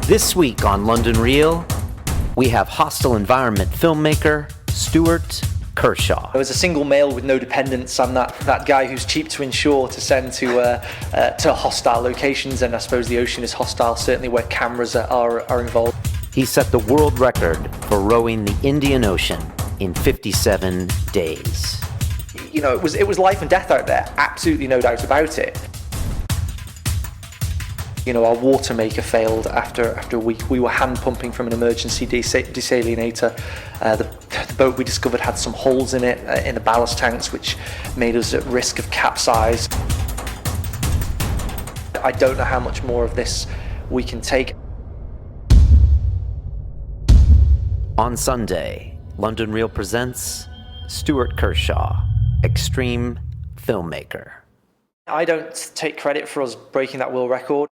This week on London Real, we have hostile environment filmmaker Stuart Kershaw. As a single male with no dependents, I'm that guy who's cheap to insure to send to hostile locations, and I suppose the ocean is hostile, certainly where cameras are involved. He set the world record for rowing the Indian Ocean in 57 days. You know, it was life and death out there, absolutely no doubt about it. You know, our water maker failed after a week. We were hand pumping from an emergency desalinator. The boat we discovered had some holes in it, in the ballast tanks, which made us at risk of capsize. I don't know how much more of this we can take. On Sunday, London Real presents Stuart Kershaw, extreme filmmaker. I don't take credit for us breaking that world record.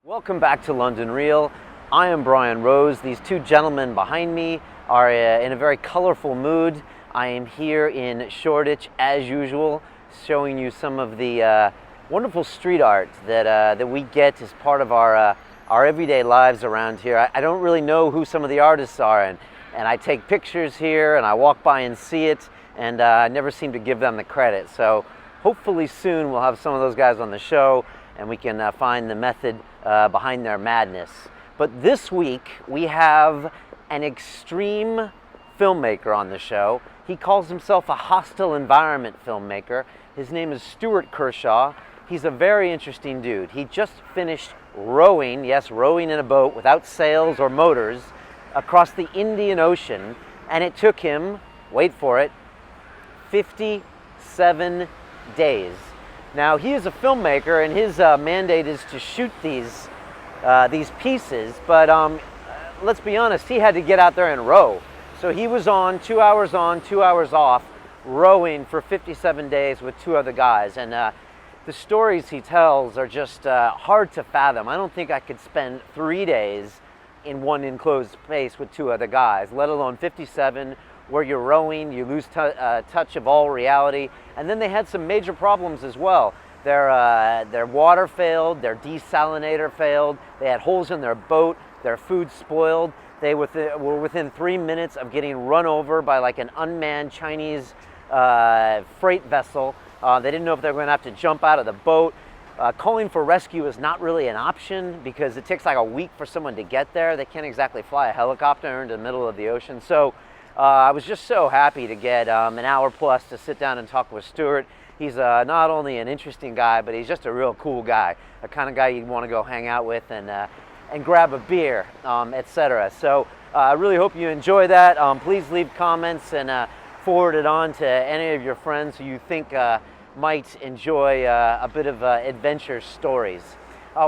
Welcome back to London Real. I am Brian Rose. These two gentlemen behind me are in a very colorful mood. I am here in Shoreditch as usual, showing you some of the wonderful street art that we get as part of our everyday lives around here. I don't really know who some of the artists are, and I take pictures here and I walk by and see it, and I never seem to give them the credit. So hopefully soon we'll have some of those guys on the show and we can find the method behind their madness. But this week we have an extreme filmmaker on the show. He calls himself a hostile environment filmmaker. His name is Stuart Kershaw. He's a very interesting dude. He just finished rowing, yes, rowing in a boat without sails or motors across the Indian Ocean, and it took him, wait for it, 57 days. Now, he is a filmmaker, and his mandate is to shoot these pieces, but let's be honest, he had to get out there and row. So he was on, 2 hours on, 2 hours off, rowing for 57 days with two other guys. And the stories he tells are just hard to fathom. I don't think I could spend 3 days in one enclosed space with two other guys, let alone 57, where you're rowing, you lose touch of all reality. And then they had some major problems as well. Their water failed, their desalinator failed, they had holes in their boat, their food spoiled. They were within 3 minutes of getting run over by like an unmanned Chinese freight vessel. They didn't know if they were going to have to jump out of the boat. Calling for rescue is not really an option because it takes like a week for someone to get there. They can't exactly fly a helicopter into the middle of the ocean. So I was just so happy to get an hour plus to sit down and talk with Stuart. He's not only an interesting guy, but he's just a real cool guy, the kind of guy you'd want to go hang out with and grab a beer, etc. So I really hope you enjoy that. Please leave comments and forward it on to any of your friends who you think might enjoy a bit of adventure stories.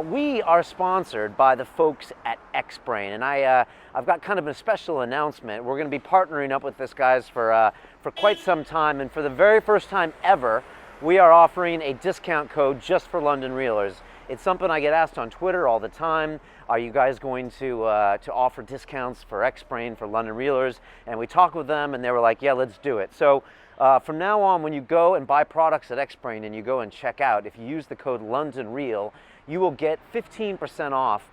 We are sponsored by the folks at X-Brain, and I've got kind of a special announcement. We're going to be partnering up with this guys for quite some time, and for the very first time ever, we are offering a discount code just for London Reelers. It's something I get asked on Twitter all the time. Are you guys going to offer discounts for X-Brain for London Reelers? And we talked with them, and they were like, yeah, let's do it. So from now on, when you go and buy products at X-Brain and you go and check out, if you use the code LondonReel, you will get 15% off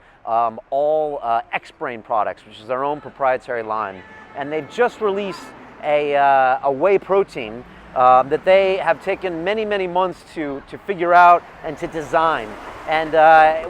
all X-Brain products, which is our own proprietary line. And they've just released a whey protein that they have taken many, many months to figure out and to design. And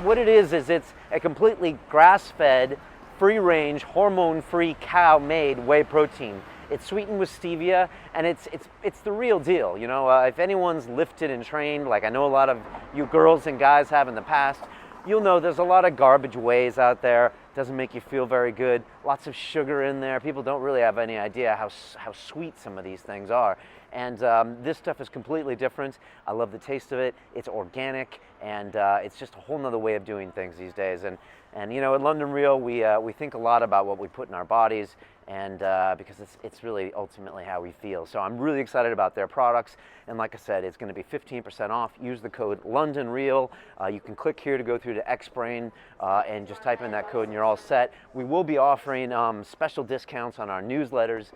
what it is it's a completely grass-fed, free-range, hormone-free, cow-made whey protein. It's sweetened with stevia, and it's the real deal. You know, if anyone's lifted and trained, like I know a lot of you girls and guys have in the past, you'll know there's a lot of garbage wheys out there. Doesn't make you feel very good. Lots of sugar in there. People don't really have any idea how sweet some of these things are. And this stuff is completely different. I love the taste of it. It's organic, and it's just a whole nother way of doing things these days. And you know, at London Real, we think a lot about what we put in our bodies, and because it's really ultimately how we feel. So I'm really excited about their products, and like I said, it's going to be 15% off. Use the code LondonReel. You can click here to go through to X-Brain and just type in that code and you're all set. We will be offering special discounts on our newsletters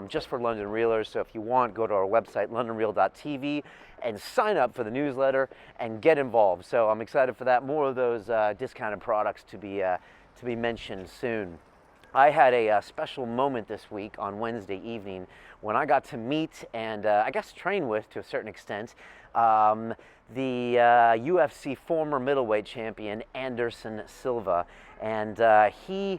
just for London Reelers. So if you want, go to our website, londonreel.tv, and sign up for the newsletter and get involved. So I'm excited for that. More of those discounted products to be to be mentioned soon. I had a special moment this week on Wednesday evening when I got to meet and I guess train with, to a certain extent, the UFC former middleweight champion Anderson Silva, and he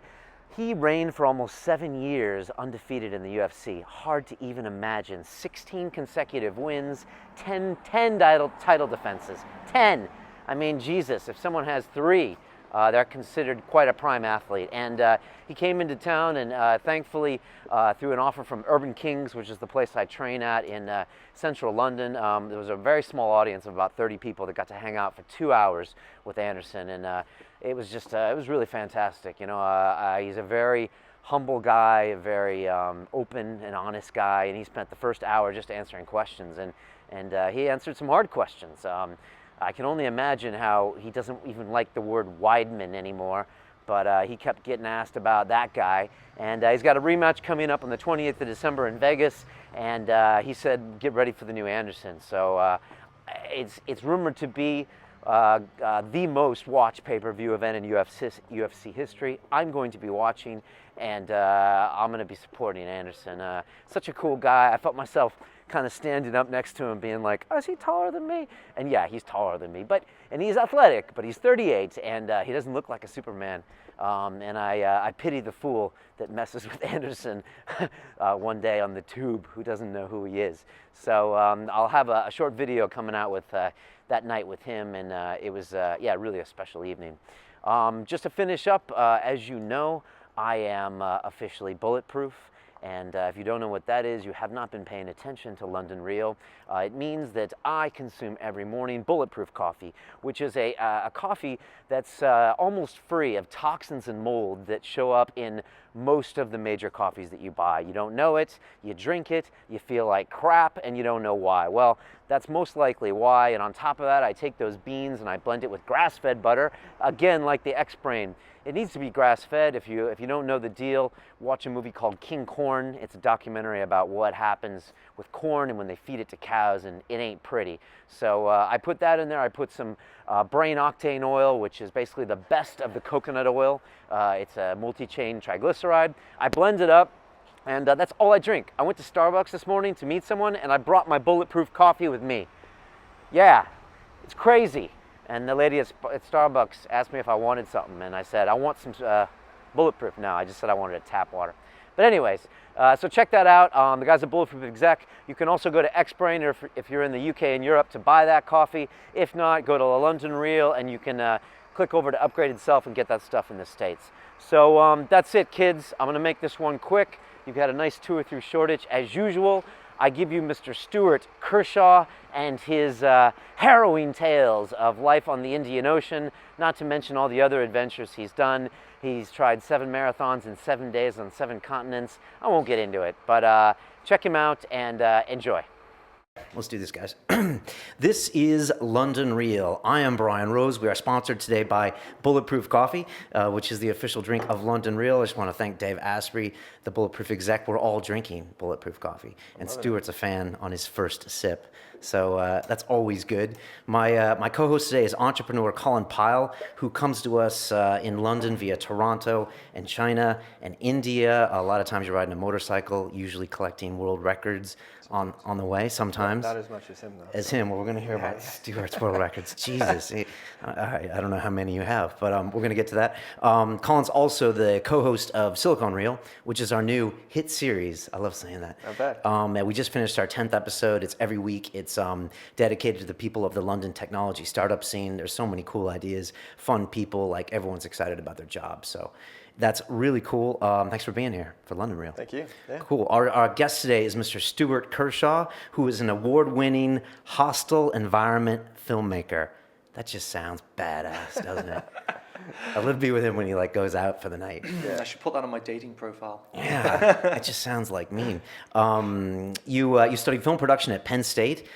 reigned for almost 7 years undefeated in the UFC. Hard to even imagine. 16 consecutive wins, 10 title defenses. 10! I mean, Jesus, if someone has 3, they're considered quite a prime athlete. And he came into town and thankfully, through an offer from Urban Kings, which is the place I train at in central London, there was a very small audience of about 30 people that got to hang out for 2 hours with Anderson. And it was just, it was really fantastic. You know, he's a very humble guy, a very open and honest guy, and he spent the first hour just answering questions. And he answered some hard questions. I can only imagine how he doesn't even like the word Weidman anymore, but he kept getting asked about that guy. And he's got a rematch coming up on the 28th of December in Vegas, and he said, get ready for the new Anderson. So it's rumored to be the most watched pay-per-view event in UFC history. I'm going to be watching, and I'm going to be supporting Anderson. Such a cool guy. I felt myself kind of standing up next to him being like, oh, is he taller than me? And yeah, he's taller than me, and he's athletic, but he's 38, and he doesn't look like a Superman. And I pity the fool that messes with Anderson one day on the tube who doesn't know who he is. So I'll have a short video coming out with that night with him, and it was, yeah, really a special evening. Just to finish up, as you know, I am officially bulletproof. And if you don't know what that is, you have not been paying attention to London Real. It means that I consume every morning bulletproof coffee, which is a coffee that's almost free of toxins and mold that show up in most of the major coffees that you buy. You don't know it, you drink it, you feel like crap, and you don't know why. Well, that's most likely why, and on top of that, I take those beans and I blend it with grass-fed butter, again, like the X-Brain. It needs to be grass-fed. If you don't know the deal, watch a movie called King Corn. It's a documentary about what happens with corn and when they feed it to cows, and it ain't pretty. So I put that in there. I put some brain octane oil, which is basically the best of the coconut oil. It's a multi-chain triglyceride. I blend it up, and that's all I drink. I went to Starbucks this morning to meet someone, and I brought my bulletproof coffee with me. Yeah, it's crazy. And the lady at Starbucks asked me if I wanted something, and I said, I want some bulletproof. No, I just said I wanted a tap water. But anyways, so check that out. The guys at Bulletproof Exec. You can also go to X-Brain if you're in the UK and Europe to buy that coffee. If not, go to London Real, and you can click over to Upgraded Self and get that stuff in the States. So that's it, kids. I'm going to make this one quick. You've had a nice tour through Shoreditch as usual. I give you Mr. Stuart Kershaw and his harrowing tales of life on the Indian Ocean, not to mention all the other adventures he's done. He's tried 7 marathons in 7 days on 7 continents. I won't get into it, but check him out and enjoy. Let's do this, guys. This is London Real. I am Brian Rose. We are sponsored today by Bulletproof Coffee, which is the official drink of London Real. I just want to thank Dave Asprey, the Bulletproof exec. We're all drinking Bulletproof Coffee, and Stuart's a fan on his first sip. So that's always good. My co-host today is entrepreneur Colin Pyle, who comes to us in London via Toronto and China and India. A lot of times you're riding a motorcycle, usually collecting world records on the way sometimes. Not as much as him, though. As him. Well, we're going to hear about Stuart's world records. Jesus. I don't know how many you have, but we're going to get to that. Colin's also the co-host of Silicon Reel, which is our new hit series. I love saying that. Not bad. And we just finished our 10th episode. It's every week. It's dedicated to the people of the London technology startup scene. There's so many cool ideas, fun people, like everyone's excited about their jobs. So that's really cool. Thanks for being here for London Real. Thank you. Yeah. Cool. Our guest today is Mr. Stuart Kershaw, who is an award-winning hostile environment filmmaker. That just sounds badass, doesn't it? I'd love to be with him when he goes out for the night. Yeah, I should put that on my dating profile. Yeah, it just sounds like me. You studied film production at Penn State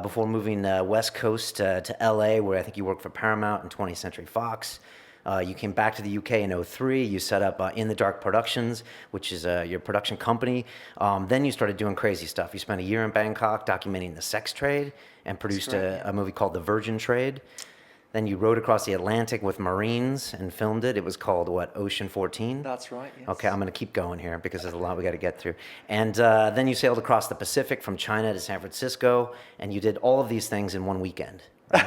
before moving West Coast to LA, where I think you worked for Paramount and 20th Century Fox. You came back to the UK in 2003. You set up In the Dark Productions, which is your production company. Then you started doing crazy stuff. You spent a year in Bangkok documenting the sex trade and produced a movie called The Virgin Trade. Then you rowed across the Atlantic with Marines and filmed it. It was called, what, Ocean 14? That's right, yes. Okay, I'm going to keep going here because there's a lot we got to get through. And then you sailed across the Pacific from China to San Francisco, and you did all of these things in one weekend. Right?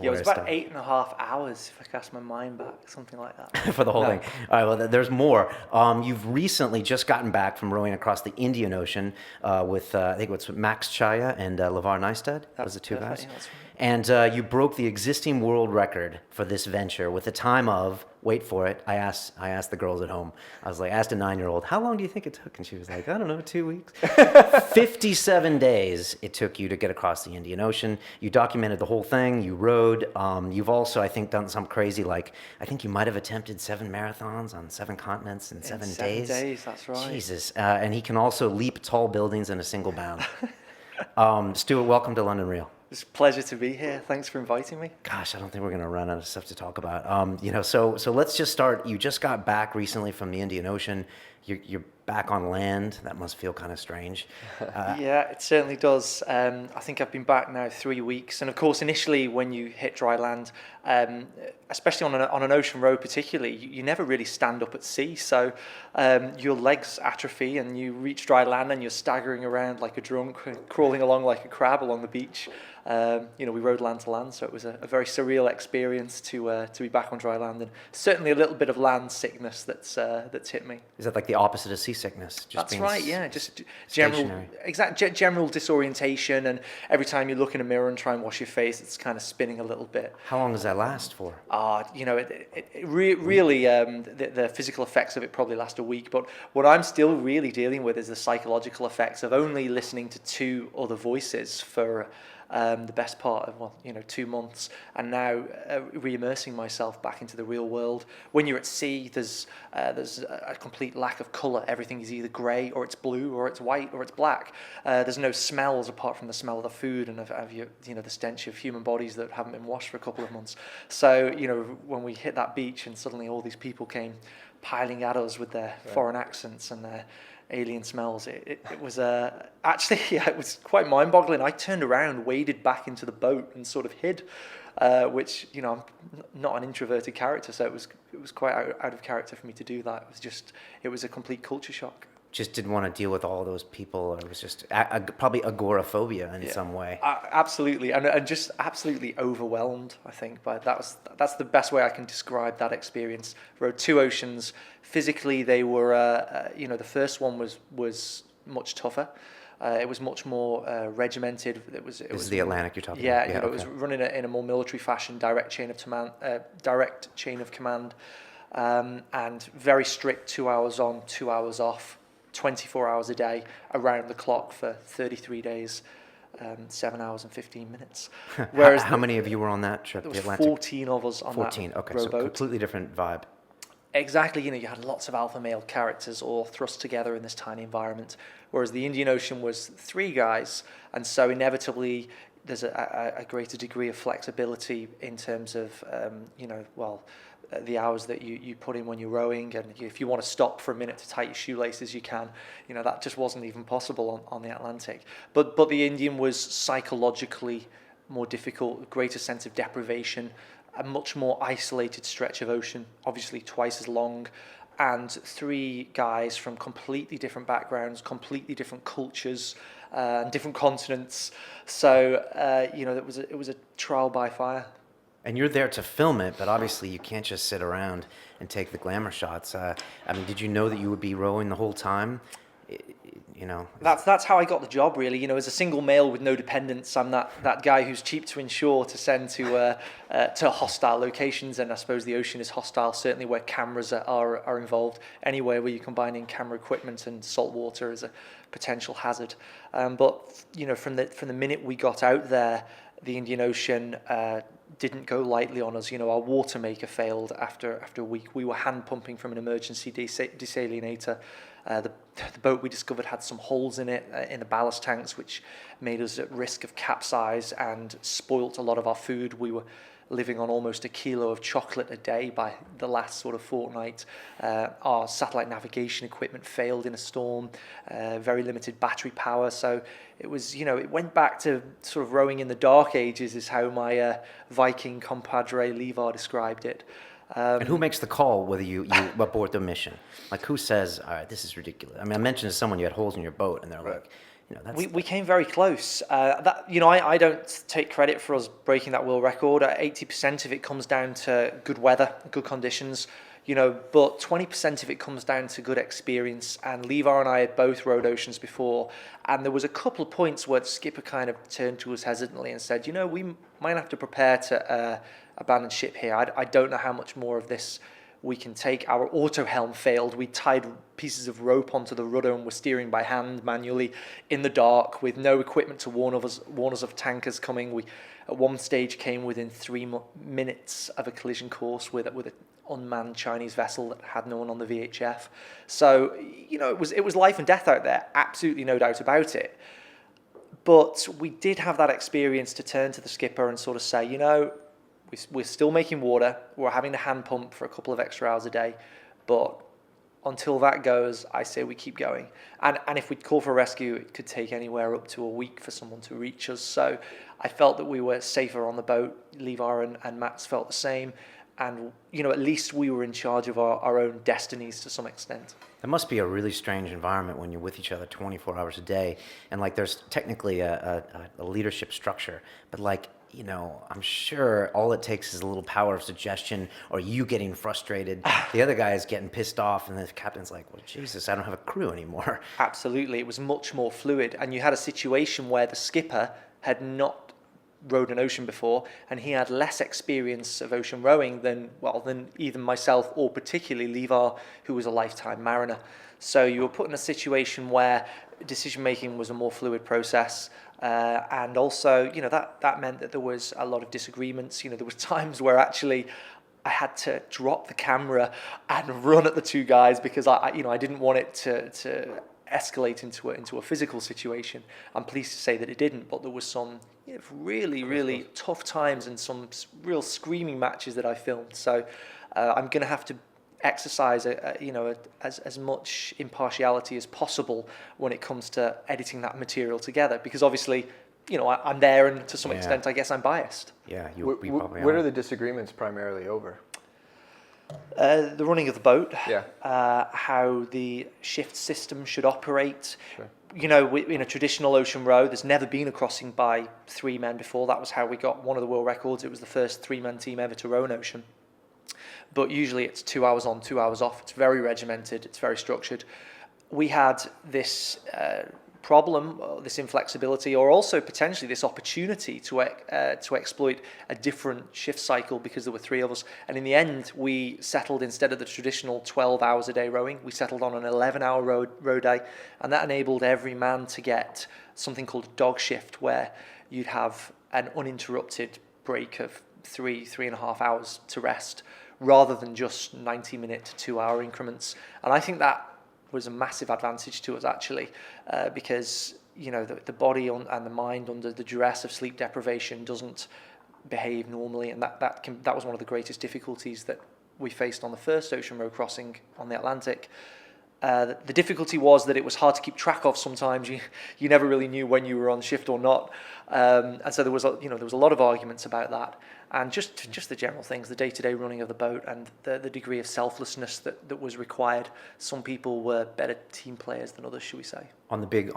Yeah, it was about 8.5 hours, if I cast my mind back, something like that. For the whole thing. All right, well, there's more. You've recently just gotten back from rowing across the Indian Ocean with, I think it's Max Chaya and LeVar Neistat. That was the two guys. Yeah, that's right. And you broke the existing world record for this venture with a time of, wait for it, I asked the girls at home, I was like, asked a 9-year-old, how long do you think it took? And she was like, I don't know, 2 weeks. 57 days it took you to get across the Indian Ocean. You documented the whole thing, you rowed. You've also, I think, done some crazy, like, I think you might have attempted 7 marathons on 7 continents in 7 days. 7 days, that's right. Jesus. And he can also leap tall buildings in a single bound. Stuart, welcome to London Real. It's a pleasure to be here. Thanks for inviting me. Gosh, I don't think we're going to run out of stuff to talk about. So let's just start. You just got back recently from the Indian Ocean. You're back on land. That must feel kind of strange. Yeah, it certainly does. I think I've been back now 3 weeks. And of course, initially when you hit dry land, especially on an ocean road particularly, you never really stand up at sea. So your legs atrophy and you reach dry land and you're staggering around like a drunk, crawling along like a crab along the beach. We rode land to land, so it was a very surreal experience to be back on dry land, and certainly a little bit of land sickness that's hit me. Is that like the opposite of seasickness? That's right, yeah. Just general disorientation, and every time you look in a mirror and try and wash your face, it's kind of spinning a little bit. How long does that last for? Really, the physical effects of it probably last a week, but what I'm still really dealing with is the psychological effects of only listening to 2 other voices for the best part of 2 months, and now re-immersing myself back into the real world. When you're at sea, there's a complete lack of colour. Everything is either grey, or it's blue, or it's white, or it's black. There's no smells apart from the smell of the food and of the stench of human bodies that haven't been washed for a couple of months. So when we hit that beach and suddenly all these people came piling at us with their foreign accents and their alien smells, it was actually, yeah, it was quite mind-boggling. I turned around, waded back into the boat and sort of hid, which I'm not an introverted character, so it was quite out of character for me to do that. It was a complete culture shock. Just didn't want to deal with all those people, or it was just probably agoraphobia in some way. Absolutely, and just absolutely overwhelmed, I think. But that's the best way I can describe that experience. Rode 2 oceans. Physically, they were, the first one was much tougher. It was much more regimented. It was the Atlantic you're talking about. Yeah, It was running in a more military fashion, direct chain of command, and very strict 2 hours on, 2 hours off. 24 hours a day, around the clock for 33 days, 7 hours and 15 minutes. Whereas how many of you were on that trip? There was was 14 of us on 14, that okay, rowboat. So completely different vibe. Exactly, you had lots of alpha male characters all thrust together in this tiny environment, whereas the Indian Ocean was 3 guys, and so inevitably there's a greater degree of flexibility in terms of, the hours that you put in when you're rowing, and if you want to stop for a minute to tie your shoelaces, you can. That just wasn't even possible on the Atlantic. But the Indian was psychologically more difficult, greater sense of deprivation, a much more isolated stretch of ocean, obviously twice as long, and 3 guys from completely different backgrounds, completely different cultures, and different continents. So it was a trial by fire. And you're there to film it, but obviously you can't just sit around and take the glamour shots. Did you know that you would be rowing the whole time? That's how I got the job, really. As a single male with no dependents, I'm that guy who's cheap to insure to send to hostile locations, and I suppose the ocean is hostile, certainly where cameras are involved. Anywhere where you're combining camera equipment and salt water is a potential hazard. But from the minute we got out there, the Indian Ocean didn't go lightly on us. Our water maker failed after a week. We were hand pumping from an emergency desalinator. The boat we discovered had some holes in it, in the ballast tanks, which made us at risk of capsize and spoilt a lot of our food. We were living on almost a kilo of chocolate a day by the last sort of fortnight. Our satellite navigation equipment failed in a storm, very limited battery power. So it was, it went back to sort of rowing in the dark ages, is how my Viking compadre Levar described it. And who makes the call whether you abort the mission? Like, who says, all right, this is ridiculous? I mean, I mentioned to someone you had holes in your boat, and they're like, that's... We came very close. I don't take credit for us breaking that world record. 80% of it comes down to good weather, good conditions, but 20% of it comes down to good experience. And Levar and I had both rowed oceans before, and there was a couple of points where the skipper kind of turned to us hesitantly and said, we might have to prepare to abandon ship here. I don't know how much more of this we can take. Our auto helm failed. We tied pieces of rope onto the rudder and were steering by hand manually in the dark with no equipment to warn us of tankers coming. We at one stage came within 3 minutes of a collision course with an unmanned Chinese vessel that had no one on the VHF. So it was life and death out there, absolutely no doubt about it. But we did have that experience to turn to the skipper and sort of say, we're still making water. We're having to hand pump for a couple of extra hours a day. But until that goes, I say we keep going. And if we'd call for rescue, it could take anywhere up to a week for someone to reach us. So I felt that we were safer on the boat. Levar and Mats felt the same. And, at least we were in charge of our own destinies to some extent. It must be a really strange environment when you're with each other 24 hours a day. And, there's technically a leadership structure. But, I'm sure all it takes is a little power of suggestion or you getting frustrated. The other guy is getting pissed off, and the captain's like, well, Jesus, I don't have a crew anymore. Absolutely. It was much more fluid. And you had a situation where the skipper had not rowed an ocean before, and he had less experience of ocean rowing than either myself or particularly Levar, who was a lifetime mariner. So you were put in a situation where decision making was a more fluid process, and also that meant that there was a lot of disagreements. There was times where actually I had to drop the camera and run at the two guys because I didn't want it to escalate into a physical situation. I'm pleased to say that it didn't, but there was some really tough times and some real screaming matches that I filmed. So I'm going to have to exercise as much impartiality as possible when it comes to editing that material together, because obviously I'm there, and to some extent I guess I'm biased. Yeah, you probably are. What are the disagreements primarily over? The running of the boat, yeah. How the shift system should operate. Sure. In a traditional ocean row, there's never been a crossing by 3 men before. That was how we got one of the world records. It was the first 3-man team ever to row an ocean. But usually it's 2 hours on, 2 hours off. It's very regimented. It's very structured. We had this problem, this inflexibility, or also potentially this opportunity to exploit a different shift cycle because there were 3 of us. And in the end, we settled, instead of the traditional 12 hours a day rowing, we settled on an 11-hour row day. And that enabled every man to get something called a dog shift, where you'd have an uninterrupted break of 3.5 hours to rest, rather than just 90-minute to 2-hour increments. And I think that was a massive advantage to us, actually, because the body and the mind under the duress of sleep deprivation doesn't behave normally, and that was one of the greatest difficulties that we faced on the first ocean row crossing on the Atlantic. The difficulty was that it was hard to keep track of. Sometimes you never really knew when you were on shift or not, and so there was a lot of arguments about that, and just the general things, the day-to-day running of the boat, and the degree of selflessness that was required. Some people were better team players than others, should we say? On the big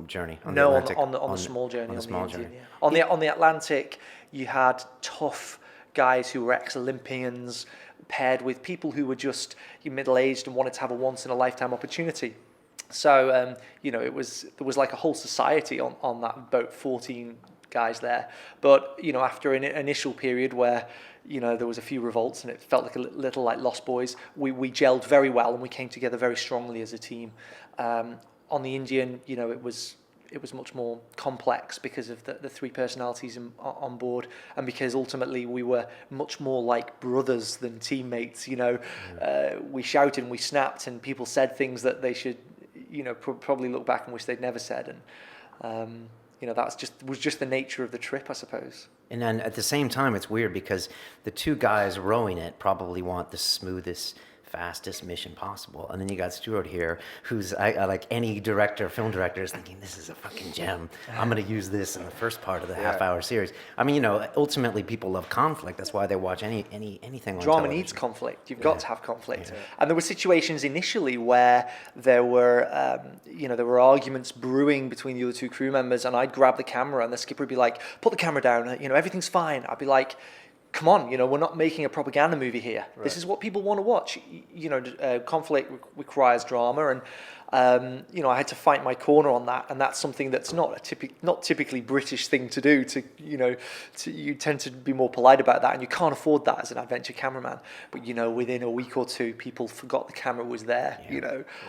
journey. On the small journey. On the small journey. Yeah. On the Atlantic, you had tough guys who were ex-Olympians, paired with people who were just middle-aged and wanted to have a once-in-a-lifetime opportunity. So, there was like a whole society on that boat, 14 guys there. But, after an initial period where, there was a few revolts and it felt like a little like Lost Boys, we gelled very well and we came together very strongly as a team. On the Indian, it was much more complex because of the 3 personalities on board, and because ultimately we were much more like brothers than teammates. We shouted and we snapped, and people said things that they should, probably look back and wish they'd never said. And that was just the nature of the trip, I suppose. And then at the same time, it's weird because the two guys rowing it probably want the smoothest, fastest mission possible. And then you got Stuart here, who's I like any director, film director, is thinking, this is a fucking gem. I'm going to use this in the first part of the half-hour series. I mean, ultimately people love conflict. That's why they watch anything on Drama television. needs conflict. You've got to have conflict. And there were situations initially where there were, there were arguments brewing between the other two crew members, and I'd grab the camera, and the skipper would be like, "Put the camera down. Everything's fine." I'd be like, "Come on, we're not making a propaganda movie here. Right. This is what people want to watch." Conflict requires drama, and I had to fight my corner on that, and that's something that's not typically British thing to do. You tend to be more polite about that, and you can't afford that as an adventure cameraman. But within a week or two, people forgot the camera was there.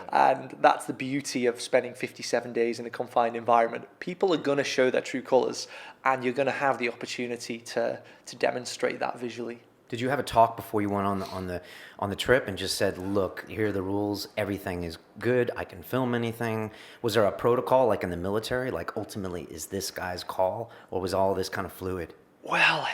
And that's the beauty of spending 57 days in a confined environment. People are going to show their true colours, and you're going to have the opportunity to demonstrate that visually. Did you have a talk before you went on the trip and just said, "Look, here are the rules. Everything is good. I can film anything"? Was there a protocol like in the military? Like ultimately, is this guy's call, or was all this kind of fluid? Well,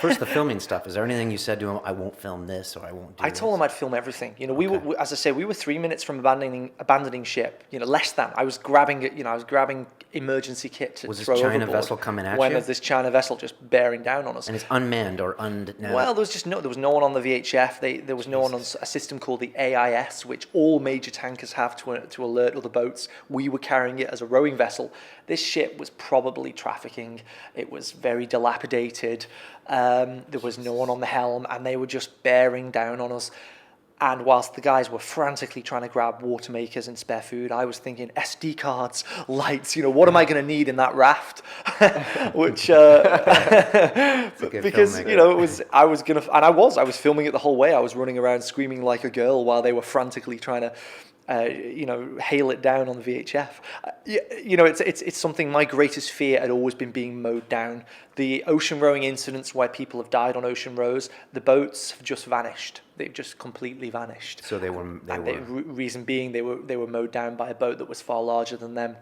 First, the filming stuff. Is there anything you said to him? I won't film this, or I won't do this? I told him I'd film everything. We were, as I say, we were 3 minutes from abandoning ship. Less than. I was grabbing emergency kit to was throw overboard. Was this China vessel coming at when you? When this China vessel just bearing down on us. And it's unmanned or Well, there was no one on the VHF. There was no one on a system called the AIS, which all major tankers have to alert other boats. We were carrying it as a rowing vessel. This ship was probably trafficking. It was very dilapidated. There was no one on the helm, and they were just bearing down on us. And whilst the guys were frantically trying to grab water makers and spare food, I was thinking SD cards, lights. What am I going to need in that raft? Which because I was filming it the whole way. I was running around screaming like a girl while they were frantically trying to hail it down on the VHF. It's something. My greatest fear had always been being mowed down. The ocean rowing incidents where people have died on ocean rows, the boats have just vanished. They've just completely vanished. So they were. Reason being, they were mowed down by a boat that was far larger than them.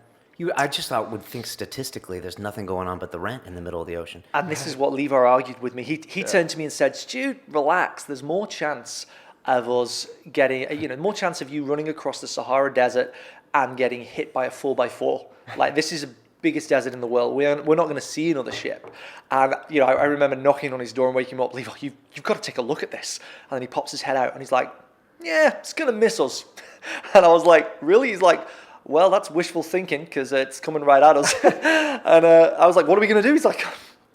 I just would think statistically, there's nothing going on but the rent in the middle of the ocean. And this is what Levar argued with me. He turned to me and said, "Stu, relax. There's more chance of us getting, more chance of you running across the Sahara Desert and getting hit by a 4x4. Like, this is the biggest desert in the world. We're not going to see another ship." And I remember knocking on his door and waking him up. "Levar, you've got to take a look at this." And then he pops his head out and he's like, "Yeah, it's going to miss us." And I was like, "Really?" He's like, "Well, that's wishful thinking because it's coming right at us." And I was like, "What are we going to do?" He's like,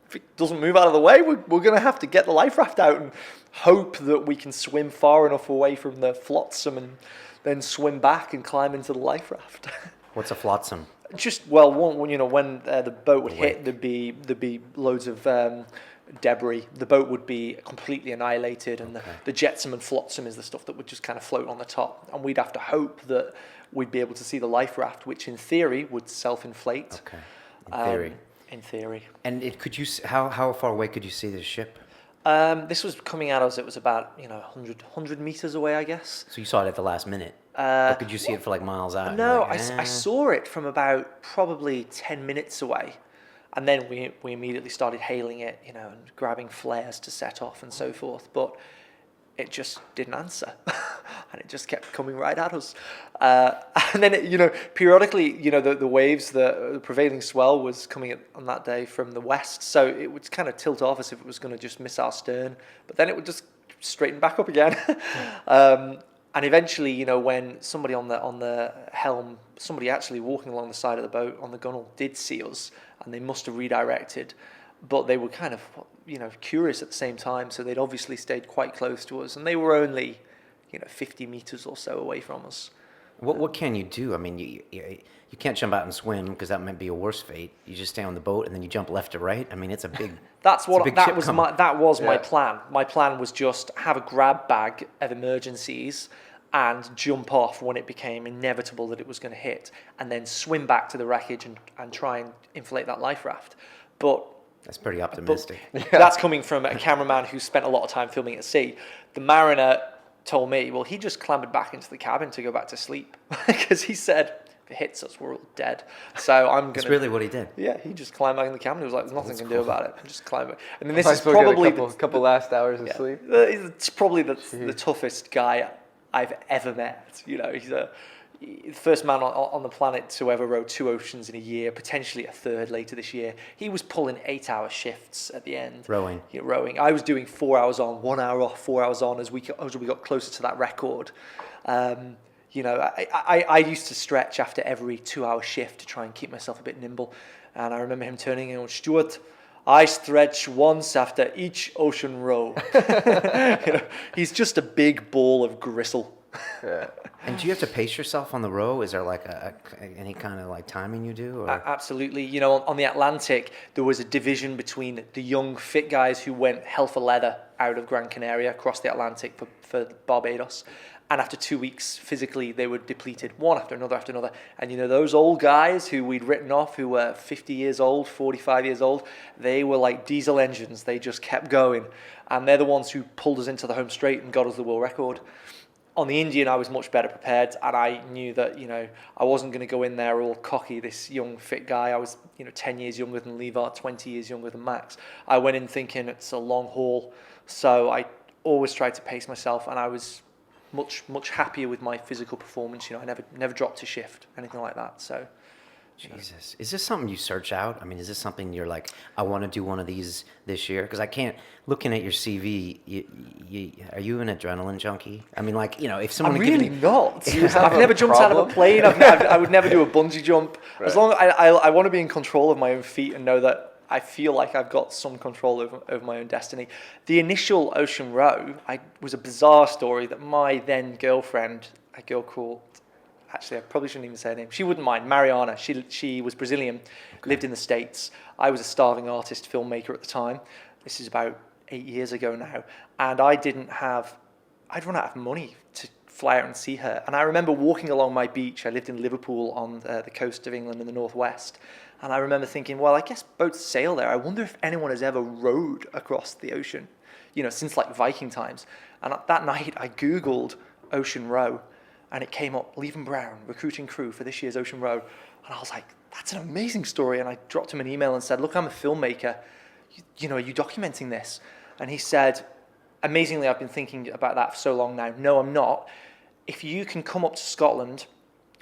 "If it doesn't move out of the way, we're going to have to get the life raft out and hope that we can swim far enough away from the flotsam and then swim back and climb into the life raft." What's a flotsam? Just when the boat would hit, there'd be loads of debris. The boat would be completely annihilated, and the jetsam and flotsam is the stuff that would just kind of float on the top, and we'd have to hope that we'd be able to see the life raft, which in theory would self-inflate. Okay. In theory. In theory. And how far away could you see the ship? This was coming at us. It was about 100 meters away, I guess. So you saw it at the last minute. Or could you see it for like miles out? No, I saw it from about probably 10 minutes away, and then we immediately started hailing it, and grabbing flares to set off and so forth. But it just didn't answer, and it just kept coming right at us. And then periodically, the waves, the prevailing swell was coming on that day from the west, so it would kind of tilt off as if it was going to just miss our stern, but then it would just straighten back up again. And eventually, when somebody on the helm, somebody actually walking along the side of the boat on the gunnel did see us, and they must have redirected, but they were kind of curious at the same time, so they'd obviously stayed quite close to us, and they were only 50 meters or so away from us. What can you do? I mean, you can't jump out and swim because that might be a worse fate. You just stay on the boat and then you jump left to right. I mean, it's a big. That was my plan. My plan was just have a grab bag of emergencies and jump off when it became inevitable that it was going to hit, and then swim back to the wreckage and try and inflate that life raft. But that's pretty optimistic. That's coming from a cameraman who spent a lot of time filming at sea. The mariner told me, well, he just clambered back into the cabin to go back to sleep because he said, it hits us, we're all dead. So I'm That's gonna. really what he did. Yeah, he just climbed back in the cabin. He was like, "There's nothing I can do cool. about it. Just climb it." And then this Might is as well get probably a couple last hours of sleep. It's probably the toughest guy I've ever met. You know, he's the first man on the planet to ever row 2 oceans in a year, potentially a third later this year. He was pulling 8-hour shifts at the end. Rowing. Yeah, rowing. I was doing 4 hours on, 1 hour off, 4 hours on as we got closer to that record. You know, I used to stretch after every 2-hour shift to try and keep myself a bit nimble. And I remember him turning and going, "Stuart, I stretch once after each ocean row." You know, he's just a big ball of gristle. Yeah. And do you have to pace yourself on the row? Is there like any kind of like timing you do? Or? Absolutely. You know, on the Atlantic, there was a division between the young, fit guys who went hell for leather out of Gran Canaria across the Atlantic for Barbados. And after 2 weeks, physically, they were depleted, one after another after another. And, you know, those old guys who we'd written off, who were 50 years old, 45 years old, they were like diesel engines. They just kept going. And they're the ones who pulled us into the home straight and got us the world record. On the Indian, I was much better prepared, and I knew that, you know, I wasn't going to go in there all cocky, this young, fit guy. I was, you know, 10 years younger than Levar, 20 years younger than Max. I went in thinking it's a long haul, so I always tried to pace myself, and I was much happier with my physical performance. You know, I never dropped a shift, anything like that. So, Jesus, is this something you search out? I mean, is this something you're like, I want to do one of these this year? Because I can't. Looking at your CV, are you an adrenaline junkie? I mean, like, you know, if someone I'm really not. I've a never jumped out of a problem? plane. I would never do a bungee jump. Right. As long as I want to be in control of my own feet and know that I feel like I've got some control over my own destiny. The initial ocean row was a bizarre story that my then girlfriend, a girl called, actually I probably shouldn't even say her name, she wouldn't mind, Mariana. She was Brazilian, lived in the States. I was a starving artist, filmmaker at the time. This is about 8 years ago now. And I'd run out of money to fly out and see her. And I remember walking along my beach. I lived in Liverpool on the coast of England in the northwest. And I remember thinking, well, I guess boats sail there. I wonder if anyone has ever rowed across the ocean, you know, since like Viking times. And that night I Googled ocean row, and it came up, Leven Brown, recruiting crew for this year's ocean row. And I was like, that's an amazing story. And I dropped him an email and said, look, I'm a filmmaker. You know, are you documenting this? And he said, amazingly, I've been thinking about that for so long now. No, I'm not. If you can come up to Scotland,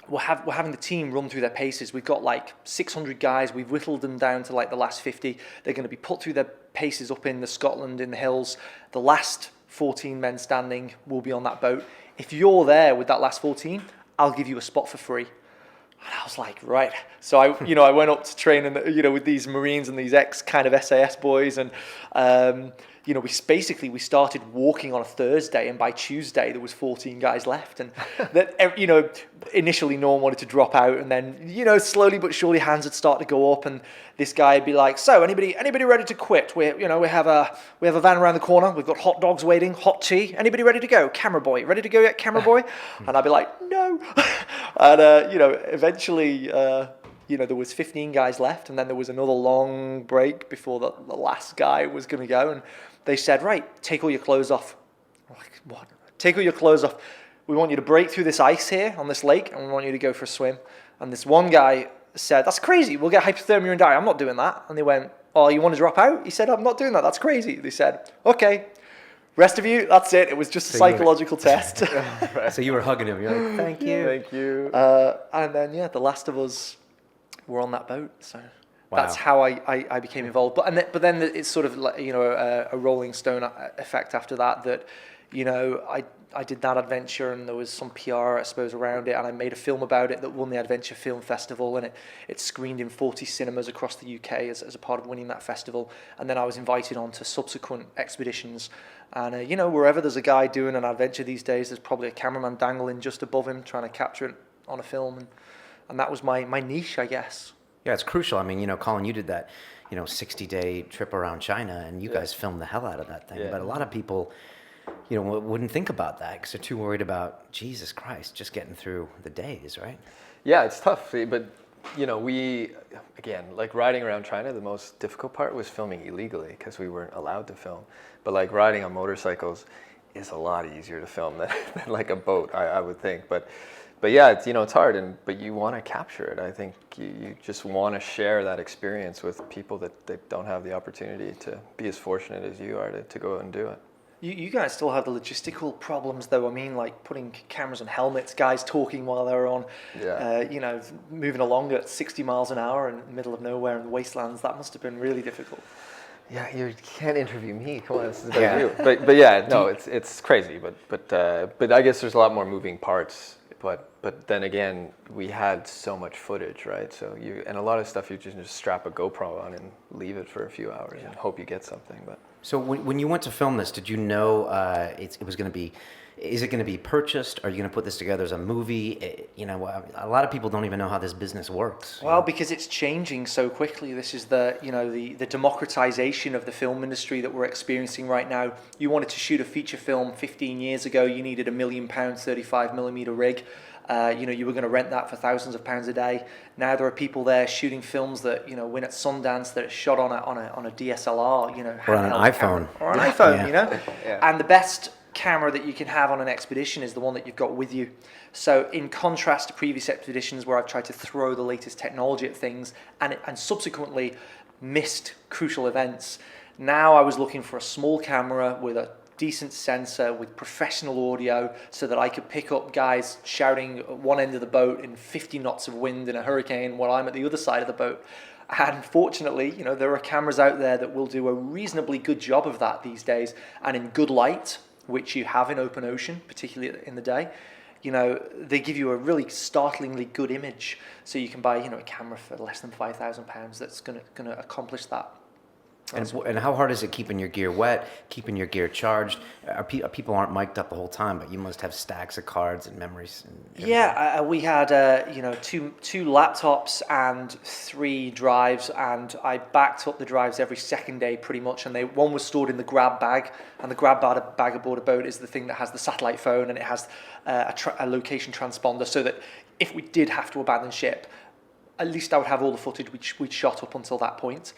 we're having the team run through their paces. We've got like 600 guys. We've whittled them down to like the last 50. They're going to be put through their paces up in the Scotland in the hills. The last 14 men standing will be on that boat. If you're there with that last 14, I'll give you a spot for free. And I was like, right. So I went up to train, with these Marines and these ex kind of SAS boys, and we started walking on a Thursday, and by Tuesday there was 14 guys left, and that initially no one wanted to drop out, and then slowly but surely hands would start to go up, and this guy would be like, so anybody ready to quit? We have a van around the corner. We've got hot dogs waiting, hot tea. Anybody ready to go? Camera boy, ready to go yet? Camera boy? And I'd be like, no. And eventually. There was 15 guys left, and then there was another long break before the last guy was going to go, and they said, right, take all your clothes off. I'm like, what? Take all your clothes off. We want you to break through this ice here on this lake, and we want you to go for a swim. And this one guy said, that's crazy. We'll get hypothermia and die. I'm not doing that. And they went, oh, you want to drop out? He said, I'm not doing that. That's crazy. They said, okay. Rest of you, that's it. It was just a psychological test. So you were hugging him. You're like, thank you. Thank you. And then, the last of us were on that boat. So Wow. that's how I became involved. But then it's sort of like, a Rolling Stone effect after that I did that adventure, and there was some PR, I suppose, around it, and I made a film about it that won the Adventure Film Festival, and it screened in 40 cinemas across the UK as a part of winning that festival. And then I was invited on to subsequent expeditions, and wherever there's a guy doing an adventure these days, there's probably a cameraman dangling just above him trying to capture it on a film, and that was my niche, I guess. Yeah, it's crucial. I mean, Colin, you did that 60-day trip around China, and you guys filmed the hell out of that thing. Yeah. But a lot of people wouldn't think about that because they're too worried about, Jesus Christ, just getting through the days, right? Yeah, it's tough, but we, again, like riding around China, the most difficult part was filming illegally because we weren't allowed to film. But like riding on motorcycles is a lot easier to film than like a boat, I would think. But but yeah, it's hard, but you want to capture it. I think you just want to share that experience with people that don't have the opportunity to be as fortunate as you are to go out and do it. You guys still have the logistical problems, though. I mean, like putting cameras on helmets, guys talking while they're on, moving along at 60 miles an hour in the middle of nowhere in the wastelands. That must have been really difficult. Yeah, you can't interview me. Come on, this is about you. But yeah, no, it's crazy. But I guess there's a lot more moving parts. But then again, we had so mumuch footage, right? So and a lot of stuff you just strap a GoPro on and leave it for a few hours and hope you get something. But so when you went to film this, did you know it was going to be? Is it going to be purchased? Are you going to put this together as a movie? A lot of people don't even know how this business works. Well, because it's changing so quickly. This is the democratization of the film industry that we're experiencing right now. You wanted to shoot a feature film 15 years ago, you needed £1 million 35mm rig. You were going to rent that for thousands of pounds a day. Now there are people there shooting films that win at Sundance that are shot on a DSLR, or on an iPhone, or an iPhone, Yeah. And the best camera that you can have on an expedition is the one that you've got with you. So in contrast to previous expeditions where I've tried to throw the latest technology at things and subsequently missed crucial events, now I was looking for a small camera with a decent sensor with professional audio so that I could pick up guys shouting at one end of the boat in 50 knots of wind in a hurricane while I'm at the other side of the boat. And fortunately, there are cameras out there that will do a reasonably good job of that these days, and in good light, which you have in open ocean, particularly in the day, they give you a really startlingly good image. So you can buy, a camera for less than £5,000 that's going to accomplish that. And how hard is it keeping your gear wet, keeping your gear charged? People aren't mic'd up the whole time, but you must have stacks of cards and memories. Yeah, we had two laptops and 3 drives, and I backed up the drives every second day pretty much. And one was stored in the grab bag, and the grab bag aboard a boat is the thing that has the satellite phone, and it has a location transponder, so that if we did have to abandon ship, at least I would have all the footage we'd shot up until that point.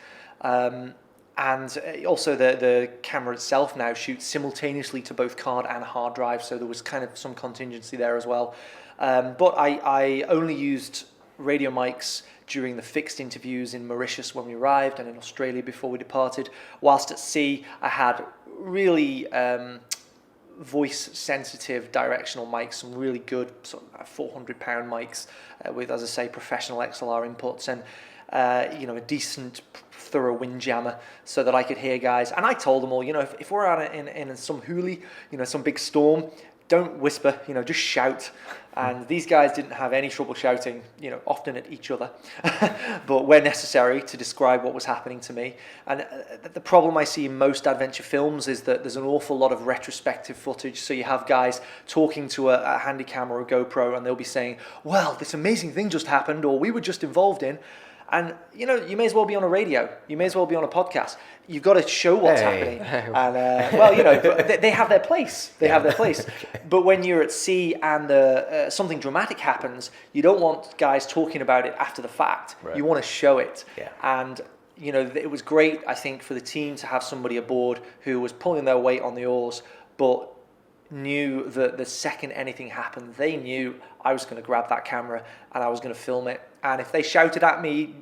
And also the camera itself now shoots simultaneously to both card and hard drive, so there was kind of some contingency there as well. But I only used radio mics during the fixed interviews in Mauritius when we arrived and in Australia before we departed. Whilst at sea, I had really voice-sensitive directional mics, some really good sort of £400 mics with, as I say, professional XLR inputs and a decent thorough windjammer so that I could hear guys. And I told them all, if we're out in some hoolie, some big storm, don't whisper, just shout. And these guys didn't have any trouble shouting, often at each other, but where necessary to describe what was happening to me. And the problem I see in most adventure films is that there's an awful lot of retrospective footage. So you have guys talking to a handy camera or a GoPro, and they'll be saying, well, this amazing thing just happened, or we were just involved in. And, you may as well be on a radio. You may as well be on a podcast. You've got to show what's happening. And, they have their place. They have their place. But when you're at sea and something dramatic happens, you don't want guys talking about it after the fact. Right. You want to show it. Yeah. And, it was great, I think, for the team to have somebody aboard who was pulling their weight on the oars, but knew that the second anything happened, they knew I was going to grab that camera and I was going to film it. And if they shouted at me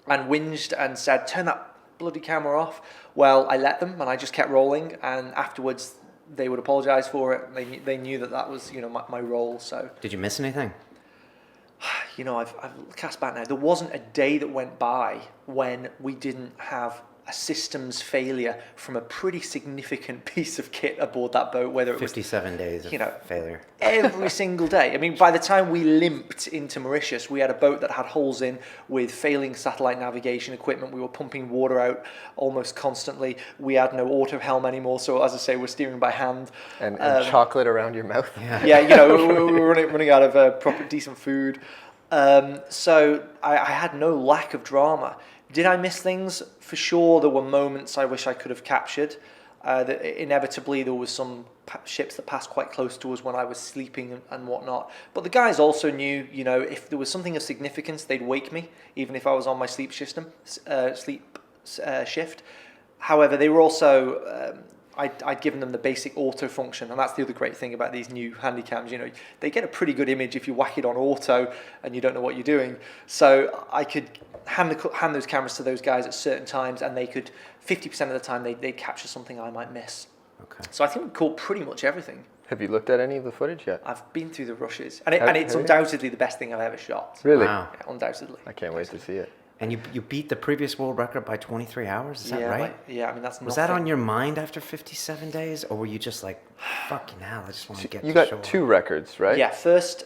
and whinged and said, turn that bloody camera off, well, I let them and I just kept rolling. And afterwards, they would apologize for it. They knew that was, my role. So did you miss anything? I've cast back now. There wasn't a day that went by when we didn't have a systems failure from a pretty significant piece of kit aboard that boat, whether it was 57 days of failure. Every single day. I mean, by the time we limped into Mauritius, we had a boat that had holes in with failing satellite navigation equipment. We were pumping water out almost constantly. We had no auto helm anymore, so as I say, we're steering by hand. And chocolate around your mouth. Yeah, we were running out of proper decent food. So I had no lack of drama. Did I miss things? For sure, there were moments I wish I could have captured. Inevitably, there was some ships that passed quite close to us when I was sleeping and whatnot. But the guys also knew, if there was something of significance, they'd wake me, even if I was on my sleep shift. However, they were also I'd given them the basic auto function, and that's the other great thing about these new handycams. You know, they get a pretty good image if you whack it on auto and you don't know what you're doing. So I could hand those cameras to those guys at certain times, and they could 50% of the time they'd capture something I might miss. Okay. So I think we caught pretty much everything. Have you looked at any of the footage yet? I've been through the rushes, and it's undoubtedly the best thing I've ever shot. Really? Wow. Yeah, undoubtedly. I can't wait to see it. And you beat the previous world record by 23 hours, is that right? I mean, that's Was that on your mind after 57 days, or were you just like, fucking hell, I just want to get to You shore? got 2 records, right? Yeah, first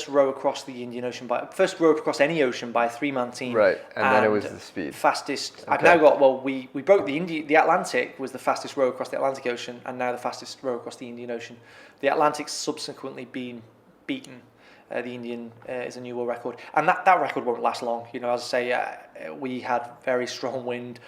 row across the Indian Ocean first row across any ocean by a 3-man team. Right, and then it was the speed. Fastest. Okay. I've now got, well, we broke the Atlantic was the fastest row across the Atlantic Ocean, and now the fastest row across the Indian Ocean. The Atlantic's subsequently been beaten. The Indian is a new world record, and that record won't last long. You know, as I say, we had very strong wind,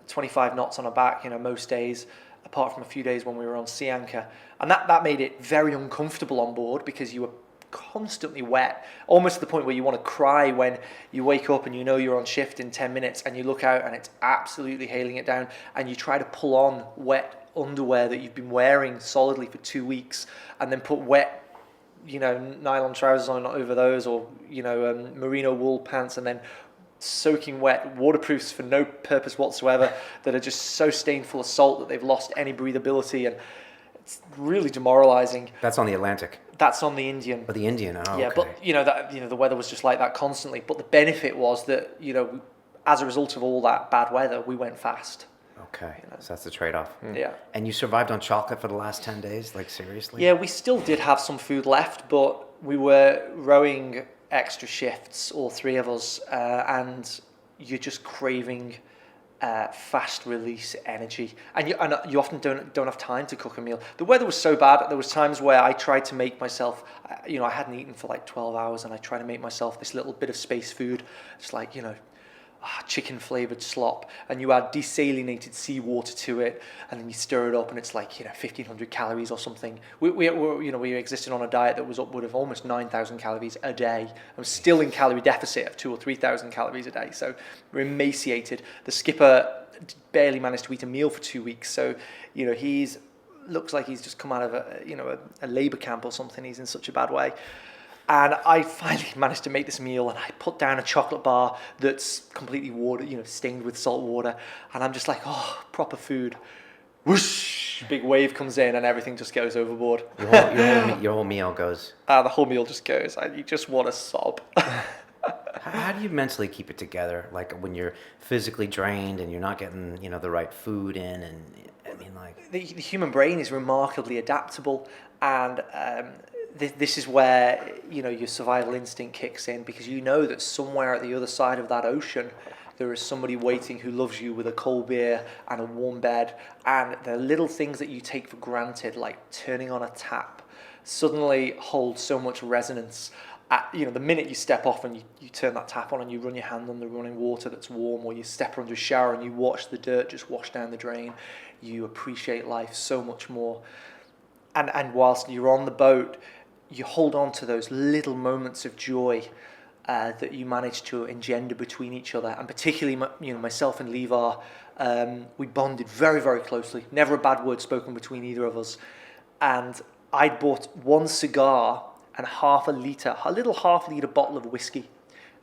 25 knots on our back. You know, most days, apart from a few days when we were on sea anchor, and that made it very uncomfortable on board because you were constantly wet, almost to the point where you want to cry when you wake up and you know you're on shift in 10 minutes, and you look out and it's absolutely hailing it down, and you try to pull on wet underwear that you've been wearing solidly for 2 weeks, and then put wet, you know, nylon trousers on over those, or, you know, merino wool pants, and then soaking wet waterproofs for no purpose whatsoever that are just so stained full of salt that they've lost any breathability, and it's really demoralizing. That's on the Atlantic. That's on the Indian. Oh, the Indian. Oh, Yeah, okay. but the weather was just like that constantly. But the benefit was that, you know, as a result of all that bad weather, we went fast. Okay, so that's the trade-off. Yeah. And you survived on chocolate for the last 10 days, like seriously? Yeah, we still did have some food left, but we were rowing extra shifts, all 3 of us, and you're just craving fast release energy, and you often don't have time to cook a meal. The weather was so bad, there was times where I tried to make myself, you know, I hadn't eaten for like 12 hours, and I tried to make myself this little bit of space food, just like, you know, chicken flavored slop, and you add desalinated seawater to it, and then you stir it up, and it's like, you know, 1,500 calories or something. We existed on a diet that was upward of almost 9,000 calories a day. I'm still in calorie deficit of 2,000 or 3,000 calories a day, so we're emaciated. The skipper barely managed to eat a meal for 2 weeks, so, you know, looks like he's just come out of a labor camp or something. He's in such a bad way. And I finally managed to make this meal, and I put down a chocolate bar that's completely stained with salt water, and I'm just like, oh, proper food. Whoosh! Big wave comes in, and everything just goes overboard. Your whole meal goes. The whole meal just goes. You just want to sob. How do you mentally keep it together? Like when you're physically drained and you're not getting, you know, the right food in, and I mean, like the human brain is remarkably adaptable, and this is where, you know, your survival instinct kicks in, because you know that somewhere at the other side of that ocean there is somebody waiting who loves you with a cold beer and a warm bed, and the little things that you take for granted, like turning on a tap, suddenly hold so much resonance. The minute you step off and you turn that tap on and you run your hand under running water that's warm, or you step under a shower and you watch the dirt just wash down the drain, you appreciate life so much more. And whilst you're on the boat, you hold on to those little moments of joy that you manage to engender between each other, and particularly, myself and Levar, we bonded very, very closely. Never a bad word spoken between either of us. And I'd bought one cigar and a little half-liter bottle of whiskey.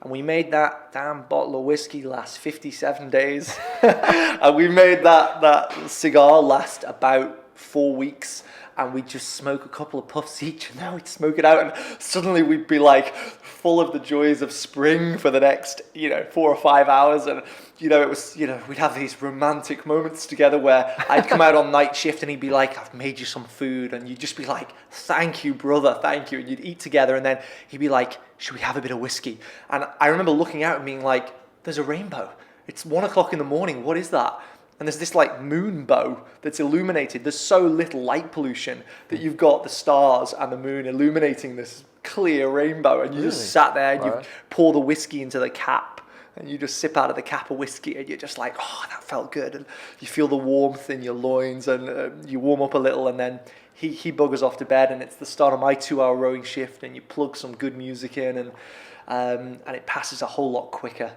And we made that damn bottle of whiskey last 57 days. And we made that cigar last about 4 weeks. And we'd just smoke a couple of puffs each, and then we'd smoke it out, and suddenly we'd be like full of the joys of spring for the next, 4 or 5 hours. And, it was, we'd have these romantic moments together where I'd come out on night shift and he'd be like, I've made you some food. And you'd just be like, thank you, brother, thank you. And you'd eat together, and then he'd be like, should we have a bit of whiskey? And I remember looking out and being like, there's a rainbow. It's 1 o'clock in the morning. What is that? And there's this like moon bow that's illuminated. There's so little light pollution that you've got the stars and the moon illuminating this clear rainbow. And you just sat there and you pour the whiskey into the cap, and you just sip out of the cap of whiskey, and you're just like, oh, that felt good. And you feel the warmth in your loins, and you warm up a little, and then he buggers off to bed, and it's the start of my 2-hour rowing shift, and you plug some good music in, and it passes a whole lot quicker.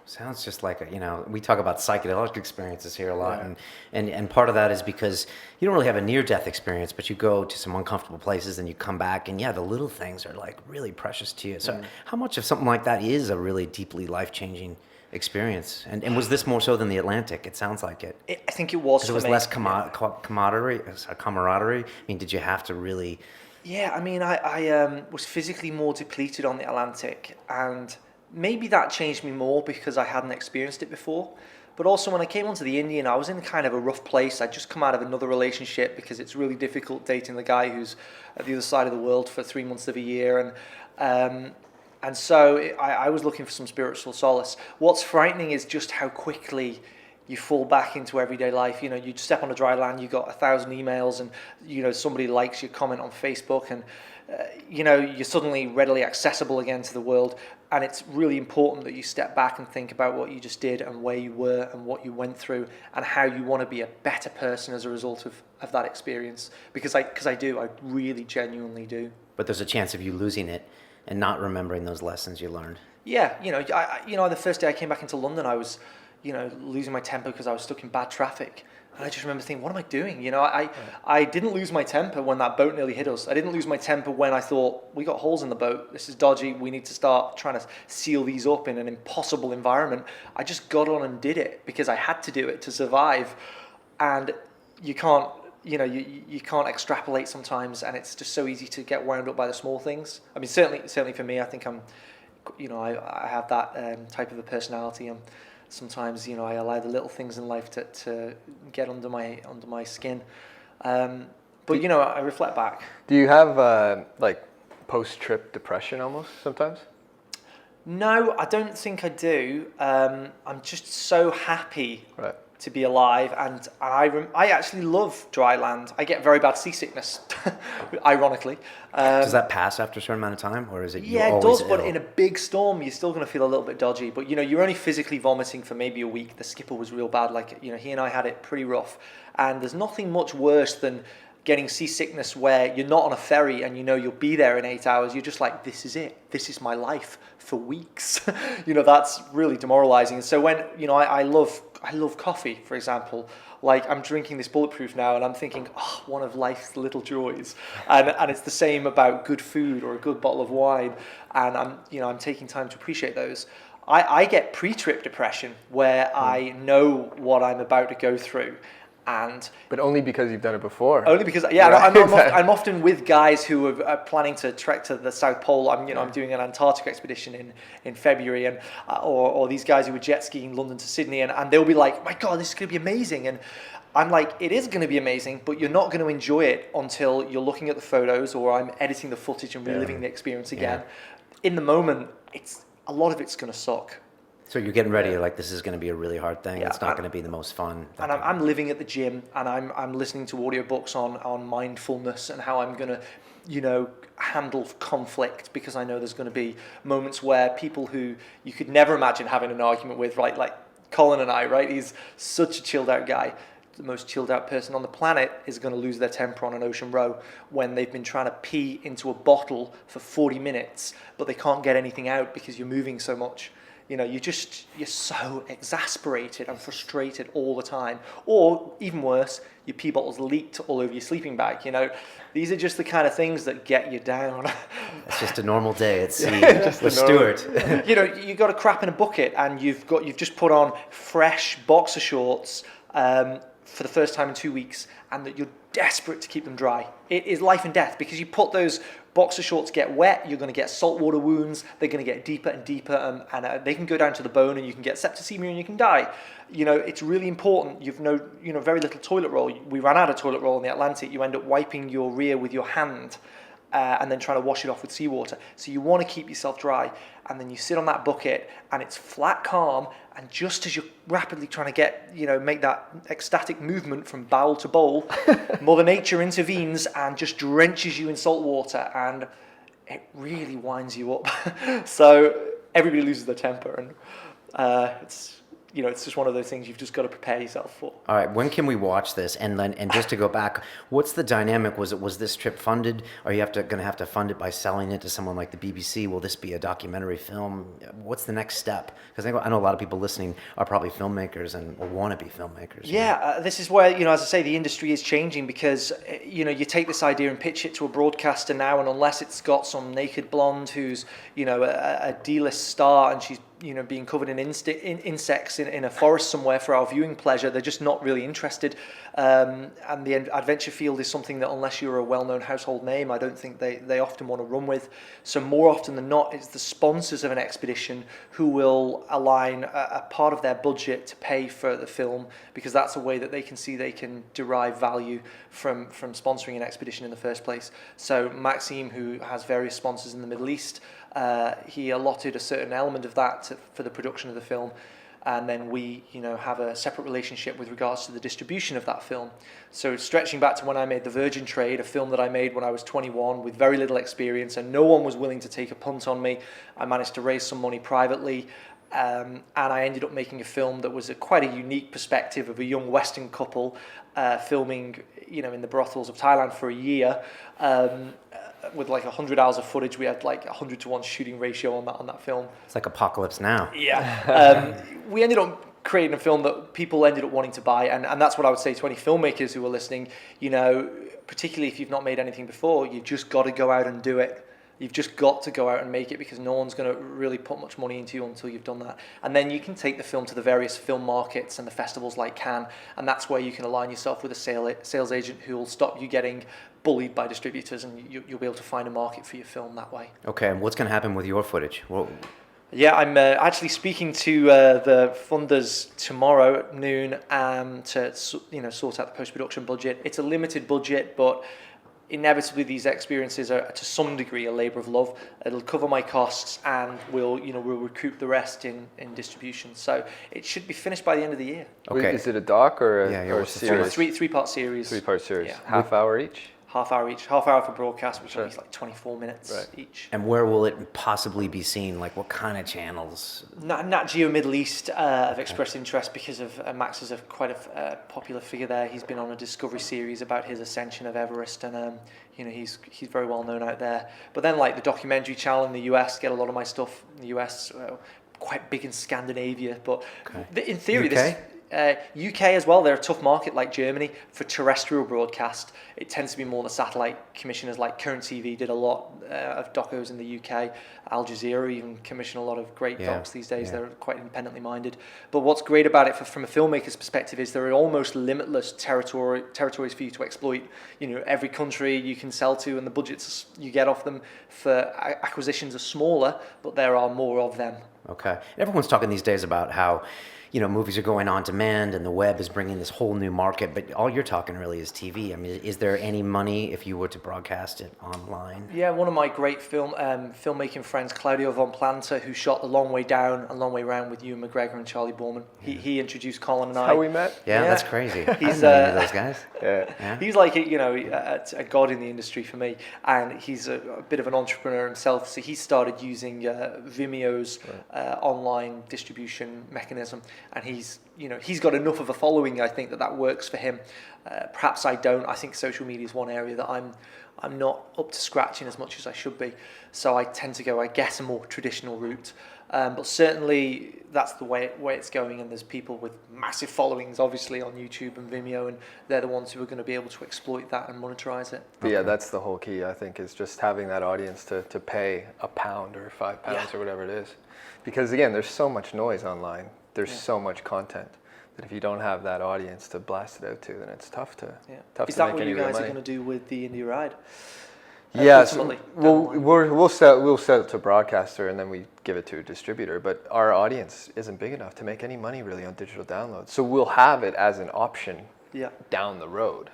Sounds just like we talk about psychedelic experiences here a lot, and part of that is because you don't really have a near-death experience, but you go to some uncomfortable places and you come back, and the little things are like really precious to you. So how much of something like that is a really deeply life-changing experience? And was this more so than the Atlantic? It sounds like it. I think it was. Because it was less camaraderie. I mean, did you have to really? Yeah, I mean, I was physically more depleted on the Atlantic, and maybe that changed me more because I hadn't experienced it before. But also when I came onto the Indian, I was in kind of a rough place. I'd just come out of another relationship because it's really difficult dating the guy who's at the other side of the world for 3 months of a year. And so I was looking for some spiritual solace. What's frightening is just how quickly you fall back into everyday life. You step on a dry land, you got 1,000 emails, and somebody likes your comment on Facebook, and you're suddenly readily accessible again to the world. And it's really important that you step back and think about what you just did and where you were and what you went through and how you want to be a better person as a result of that experience. Because I really genuinely do. But there's a chance of you losing it and not remembering those lessons you learned. Yeah, the first day I came back into London, I was, losing my temper because I was stuck in bad traffic. And I just remember thinking, what am I doing? I didn't lose my temper when that boat nearly hit us. I didn't lose my temper when I thought, we got holes in the boat. This is dodgy. We need to start trying to seal these up in an impossible environment. I just got on and did it because I had to do it to survive. And you can't, you can't extrapolate sometimes. And it's just so easy to get wound up by the small things. I mean, certainly for me, I think I have that type of a personality. Sometimes, I allow the little things in life to get under my skin. But, I reflect back. Do you have, post-trip depression almost sometimes? No, I don't think I do. I'm just so happy to be alive. And I actually love dry land. I get very bad seasickness, ironically. Does that pass after a certain amount of time, or is it? Yeah, it does. But in a big storm, you're still going to feel a little bit dodgy. But you're only physically vomiting for maybe a week. The skipper was real bad. He and I had it pretty rough. And there's nothing much worse than getting seasickness where you're not on a ferry and you'll be there in 8 hours. You're just like, this is it. This is my life for weeks. That's really demoralizing. And so when I love coffee, for example. Like, I'm drinking this Bulletproof now and I'm thinking, one of life's little joys. And it's the same about good food or a good bottle of wine. And I'm taking time to appreciate those. I get pre-trip depression where I know what I'm about to go through. But only because you've done it before. Only because, I'm often with guys who are planning to trek to the South Pole. I'm doing an Antarctic expedition in February, and or these guys who are jet skiing London to Sydney, and they'll be like, "My God, this is going to be amazing!" And I'm like, "It is going to be amazing, but you're not going to enjoy it until you're looking at the photos, or I'm editing the footage and reliving the experience again." Yeah. In the moment, a lot of it's going to suck. So you're getting ready, like, this is going to be a really hard thing. Yeah, it's not going to be the most fun. And I'm living at the gym, and I'm listening to audiobooks on mindfulness and how I'm going to, handle conflict, because I know there's going to be moments where people who you could never imagine having an argument with, right? Like Colin and I, right? He's such a chilled out guy. The most chilled out person on the planet is going to lose their temper on an ocean row when they've been trying to pee into a bottle for 40 minutes, but they can't get anything out because you're moving so much. You're so exasperated and frustrated all the time. Or even worse, your pee bottle's leaked all over your sleeping bag. These are just the kind of things that get you down. It's just a normal day at sea with Stuart. You got a crap in a bucket, and you've just put on fresh boxer shorts for the first time in 2 weeks, and that you're desperate to keep them dry. It is life and death, because you put those boxer shorts get wet, you're going to get saltwater wounds, they're going to get deeper and deeper, and they can go down to the bone, and you can get septicemia and you can die. It's really important. You've very little toilet roll. We ran out of toilet roll in the Atlantic. You end up wiping your rear with your hand and then trying to wash it off with seawater. So you want to keep yourself dry, and then you sit on that bucket and it's flat calm, and just as you're rapidly trying to make that ecstatic movement from bowel to bowl, Mother Nature intervenes and just drenches you in salt water, and it really winds you up. So everybody loses their temper, and it's just one of those things you've just got to prepare yourself for. All right, when can we watch this? And then, and just to go back, what's the dynamic? Was this trip funded? Are you going to have to fund it by selling it to someone like the BBC? Will this be a documentary film? What's the next step? Because I know a lot of people listening are probably filmmakers and or want to be filmmakers. Yeah, this is where, as I say, the industry is changing, because you take this idea and pitch it to a broadcaster now, and unless it's got some naked blonde who's a D-list star and she's being covered in insects in a forest somewhere for our viewing pleasure, they're just not really interested. And the adventure field is something that, unless you're a well-known household name, I don't think they often want to run with. So more often than not, it's the sponsors of an expedition who will align a part of their budget to pay for the film, because that's a way that they can see they can derive value from sponsoring an expedition in the first place. So Maxime, who has various sponsors in the Middle East, he allotted a certain element of that for the production of the film, and then we have a separate relationship with regards to the distribution of that film. So stretching back to when I made The Virgin Trade, a film that I made when I was 21 with very little experience, and no one was willing to take a punt on me, I managed to raise some money privately, and I ended up making a film that was quite a unique perspective of a young Western couple filming in the brothels of Thailand for a year, with like 100 hours of footage. We had like 100 to 1 shooting ratio on that film. It's like Apocalypse Now. Yeah. We ended up creating a film that people ended up wanting to buy, and that's what I would say to any filmmakers who are listening. Particularly if you've not made anything before, you've just got to go out and do it. You've just got to go out and make it, because no one's going to really put much money into you until you've done that. And then you can take the film to the various film markets and the festivals like Cannes, and that's where you can align yourself with a sales agent who will stop you getting bullied by distributors, and you'll be able to find a market for your film that way. Okay, and what's going to happen with your footage? Yeah, I'm actually speaking to the funders tomorrow at noon to sort out the post-production budget. It's a limited budget, but inevitably these experiences are to some degree a labour of love. It'll cover my costs, and we'll recoup the rest in distribution. So it should be finished by the end of the year. Okay. Is it a doc or a series? Three-part series. Three-part series. Yeah. Half hour each? Half hour each. Half hour for broadcast, which is like 24 minutes each. And where will it possibly be seen? Like what kind of channels? Nat Geo Middle East have expressed interest because of Max is quite a popular figure there. He's been on a Discovery series about his ascension of Everest, and he's very well known out there. But then like the documentary channel in the US get a lot of my stuff in the US. Quite big in Scandinavia, but in theory UK? UK as well, they're a tough market like Germany for terrestrial broadcast. It tends to be more the satellite commissioners, like Current TV did a lot of docos in the UK. Al Jazeera even commission a lot of great docs these days. They're quite independently minded. But what's great about it from a filmmaker's perspective is there are almost limitless territories for you to exploit. Every country you can sell to, and the budgets you get off them for acquisitions are smaller, but there are more of them. Okay. Everyone's talking these days about how movies are going on demand and the web is bringing this whole new market, but all you're talking really is TV. I mean, is there any money if you were to broadcast it online? Yeah, one of my great filmmaking friends, Claudio Von Planta, who shot The Long Way Down and Long Way Round with Ewan McGregor and Charlie Borman. He introduced Colin and I. How we met? Yeah, that's crazy. He's I know any of those guys. Yeah. He's like a god in the industry for me, and he's a bit of an entrepreneur himself. So he started using Vimeo's online distribution mechanism. And he's got enough of a following, I think, that works for him. Perhaps I don't. I think social media is one area that I'm not up to scratch in as much as I should be. So I tend to go, I guess, a more traditional route. But certainly that's the way it's going. And there's people with massive followings, obviously, on YouTube and Vimeo, and they're the ones who are going to be able to exploit that and monetize it. But yeah, that's the whole key, I think, is just having that audience to pay £1 or £5 or whatever it is. Because again, there's so much noise online. There's so much content that if you don't have that audience to blast it out to, then it's tough to Is that what you guys are going to do with the Indie Ride? Yes, we'll sell it to a broadcaster and then we give it to a distributor. But our audience isn't big enough to make any money really on digital downloads. So we'll have it as an option down the road.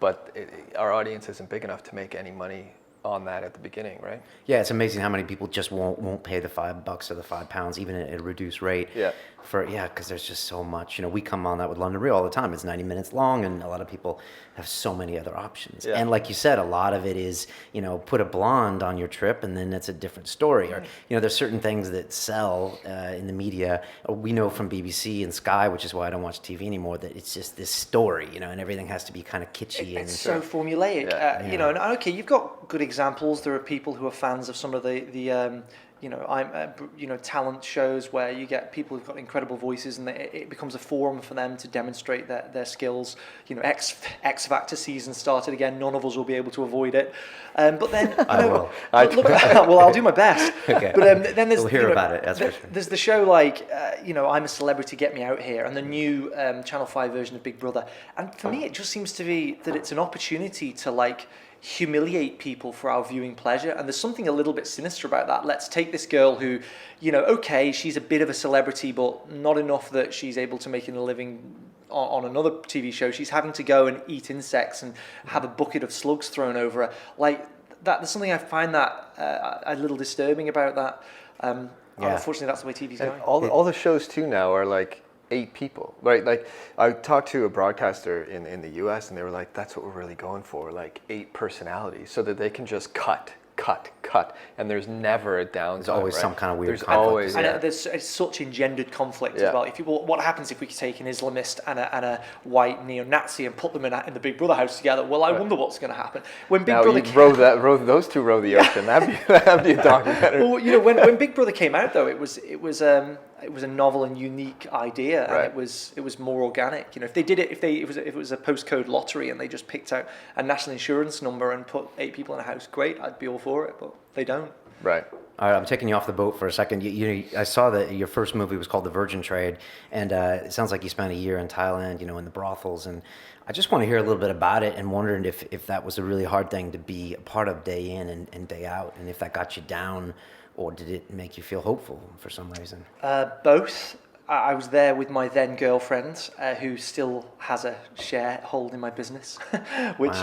But our audience isn't big enough to make any money on that at the beginning, right? Yeah, it's amazing how many people just won't pay the $5 or the £5, even at a reduced rate. Yeah. Because there's just so much. We come on that with London Real all the time. It's 90 minutes long, and a lot of people have so many other options. Yeah. And like you said, a lot of it is, put a blonde on your trip, and then that's a different story. Or, there's certain things that sell in the media. We know from BBC and Sky, which is why I don't watch TV anymore, that it's just this story, and everything has to be kind of kitschy. It's so formulaic, and okay, you've got good examples. There are people who are fans of some of the talent shows where you get people who've got incredible voices, and it becomes a forum for them to demonstrate their skills. X Factor season started again. None of us will be able to avoid it, but then I will. Well, I'll do my best. Okay. But then there's we'll hear about it. That's for sure. There's the show like I'm a Celebrity, Get Me Out Here, and the new Channel 5 version of Big Brother. And for me, it just seems to be that it's an opportunity to humiliate people for our viewing pleasure, and there's something a little bit sinister about that. Let's take this girl who, okay, she's a bit of a celebrity, but not enough that she's able to make a living on another TV show. She's having to go and eat insects and have a bucket of slugs thrown over her. There's something I find that a little disturbing about that. Unfortunately, that's the way TV's going. All the shows too now are 8 people, right? I talked to a broadcaster in the US, and they were like, that's what we're really going for, 8 personalities, so that they can just cut, and there's never a downtime. There's always some kind of weird there's conflict. Always, and there's such engendered conflict as well. What happens if we take an Islamist and a white neo-Nazi and put them in the Big Brother house together? Well, I wonder what's going to happen when Big Brother. Those two row the ocean. That'd be a documentary. Well, when Big Brother came out, though, it was a novel and unique idea, and it was more organic. If they did it, if it was a postcode lottery and they just picked out a national insurance number and put 8 people in a house, great, I'd be all for it. But they don't. Right. All right, I'm taking you off the boat for a second. I saw that your first movie was called The Virgin Trade, and it sounds like you spent a year in Thailand, in the brothels, and I just want to hear a little bit about it, and wondering if that was a really hard thing to be a part of day in and day out, and if that got you down, or did it make you feel hopeful for some reason? Both. I was there with my then girlfriend, who still has a sharehold in my business, which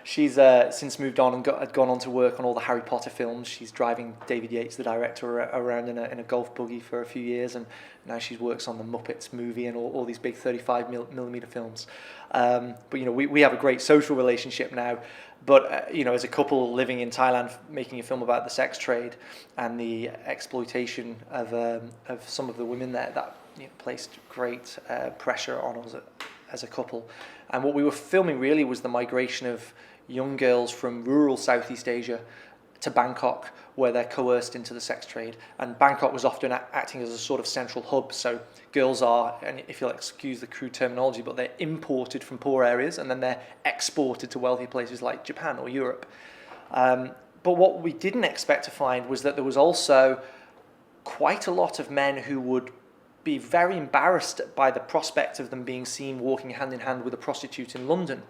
she's since moved on and had gone on to work on all the Harry Potter films. She's driving David Yates, the director, around in a golf buggy for a few years, and now she works on the Muppets movie and all these big 35mm films. But we have a great social relationship now. But as a couple living in Thailand, making a film about the sex trade and the exploitation of some of the women there, that placed great pressure on us as a couple. And what we were filming really was the migration of young girls from rural Southeast Asia to Bangkok, where they're coerced into the sex trade. And Bangkok was often acting as a sort of central hub. So girls are, and if you'll excuse the crude terminology, but they're imported from poor areas and then they're exported to wealthy places like Japan or Europe. But what we didn't expect to find was that there was also quite a lot of men who would be very embarrassed by the prospect of them being seen walking hand in hand with a prostitute in London.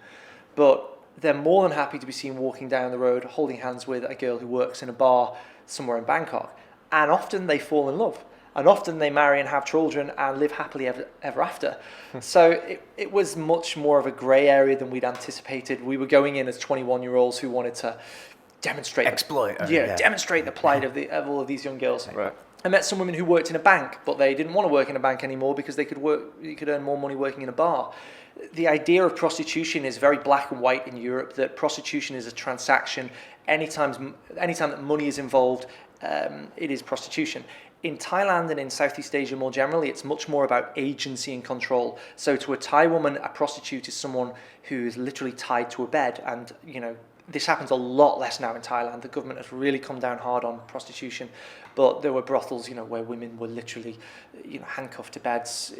But they're more than happy to be seen walking down the road holding hands with a girl who works in a bar somewhere in Bangkok. And often they fall in love. And often they marry and have children and live happily ever after. So it was much more of a grey area than we'd anticipated. We were going in as 21-year-olds who wanted to demonstrate... demonstrate the plight of all of these young girls. Right. I met some women who worked in a bank, but they didn't want to work in a bank anymore because you could earn more money working in a bar. The idea of prostitution is very black and white in Europe, that prostitution is a transaction. Anytime that money is involved, it is prostitution. In Thailand and in Southeast Asia more generally, it's much more about agency and control. So to a Thai woman, a prostitute is someone who is literally tied to a bed. And, this happens a lot less now in Thailand. The government has really come down hard on prostitution. But there were brothels, where women were literally, handcuffed to beds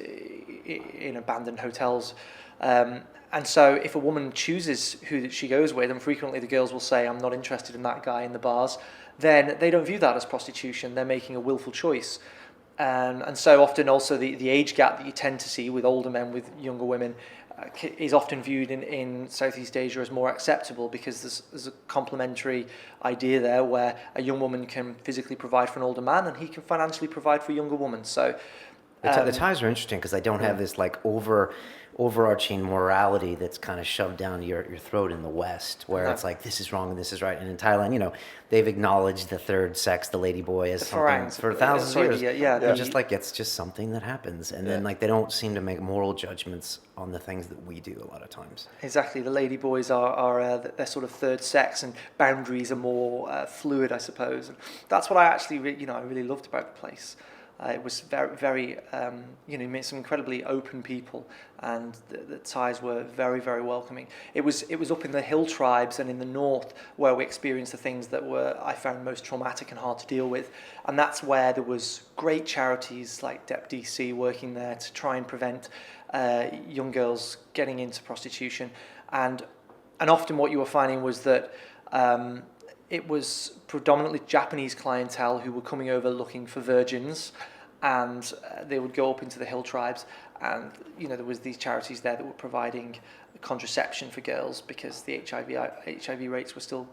in abandoned hotels. And so if a woman chooses who she goes with, and frequently the girls will say, I'm not interested in that guy in the bars, then they don't view that as prostitution. They're making a willful choice. And so often also the age gap that you tend to see with older men with younger women is often viewed in Southeast Asia as more acceptable, because there's a complementary idea there where a young woman can physically provide for an older man and he can financially provide for a younger woman. So The ties are interesting because they don't have this like overarching morality that's kind of shoved down your throat in the West, where it's like this is wrong and this is right. And in Thailand, they've acknowledged the third sex, the lady boy, as something for thousands of years. They're just like it's just something that happens, and then like they don't seem to make moral judgments on the things that we do a lot of times. Exactly, the lady boys are they're sort of third sex, and boundaries are more fluid, I suppose. And that's what I actually I really loved about the place. It was very, very, you met some incredibly open people, and the Thais were very, very welcoming. It was up in the hill tribes and in the north where we experienced the things that I found most traumatic and hard to deal with, and that's where there was great charities like DEP-DC working there to try and prevent young girls getting into prostitution, and often what you were finding was that it was predominantly Japanese clientele who were coming over looking for virgins, and they would go up into the hill tribes, and there was these charities there that were providing contraception for girls because the HIV rates were still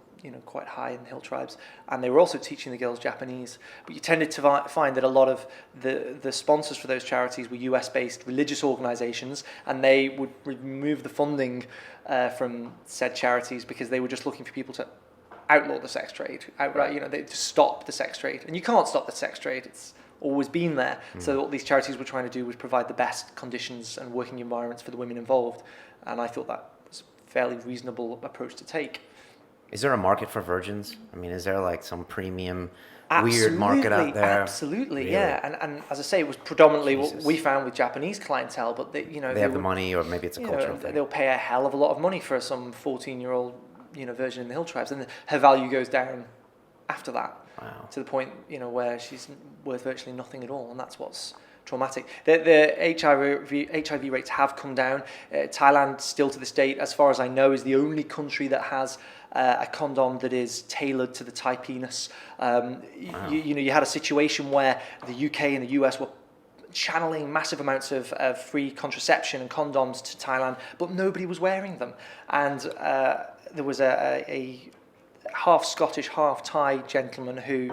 quite high in the hill tribes, and they were also teaching the girls Japanese. But you tended to find that a lot of the sponsors for those charities were US-based religious organizations, and they would remove the funding from said charities because they were just looking for people to outlaw the sex trade outright. They stop the sex trade, and you can't stop the sex trade. It's always been there. So what these charities were trying to do was provide the best conditions and working environments for the women involved, and I thought that was a fairly reasonable approach to take. Is there a market for virgins? I mean, is there like some premium weird market out there? Absolutely, really? Yeah. And as I say, it was predominantly what we found with Japanese clientele, but they have the money, or maybe it's a cultural thing. They'll pay a hell of a lot of money for some 14-year-old virgin in the hill tribes, and her value goes down after that. Wow. To the point where she's worth virtually nothing at all, and that's what's traumatic. The HIV rates have come down. Thailand, still to this date, as far as I know, is the only country that has a condom that is tailored to the Thai penis. Wow. You had a situation where the UK and the US were channeling massive amounts of free contraception and condoms to Thailand, but nobody was wearing them. And there was a half Scottish, half Thai gentleman who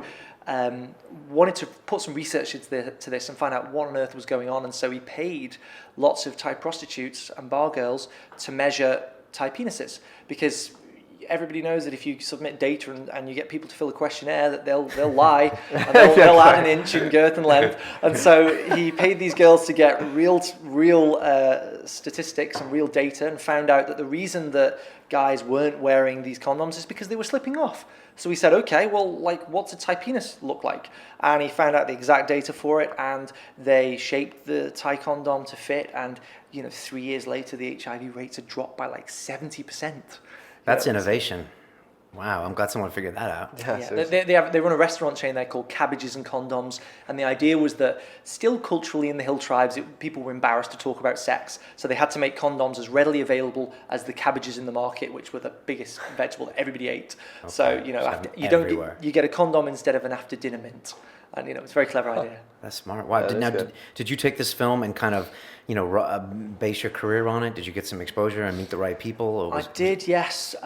wanted to put some research into this and find out what on earth was going on, and so he paid lots of Thai prostitutes and bar girls to measure Thai penises, because everybody knows that if you submit data and you get people to fill a questionnaire, that they'll lie and they'll add an inch in girth and length. And so he paid these girls to get real statistics and real data, and found out that the reason that guys weren't wearing these condoms is because they were slipping off. So he said, okay, well, what's a Thai penis look like? And he found out the exact data for it, and they shaped the Thai condom to fit, and 3 years later the HIV rates had dropped by 70%. That's innovation. Wow, I'm glad someone figured that out. Yeah, they run a restaurant chain there called Cabbages and Condoms, and the idea was that still culturally in the hill tribes, people were embarrassed to talk about sex, so they had to make condoms as readily available as the cabbages in the market, which were the biggest vegetable that everybody ate. Okay. So you get a condom instead of an after dinner mint, and it's a very clever idea. That's smart. Wow. Did you take this film and kind of base your career on it? Did you get some exposure and meet the right people? I did, yes.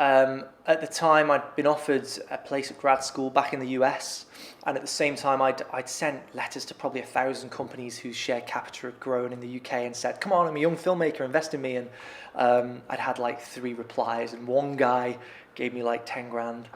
At the time, I'd been offered a place at grad school back in the US, and at the same time, I'd sent letters to probably 1,000 companies whose share capital had grown in the UK, and said, come on, I'm a young filmmaker, invest in me. And I'd had 3 replies, and one guy gave me 10 grand,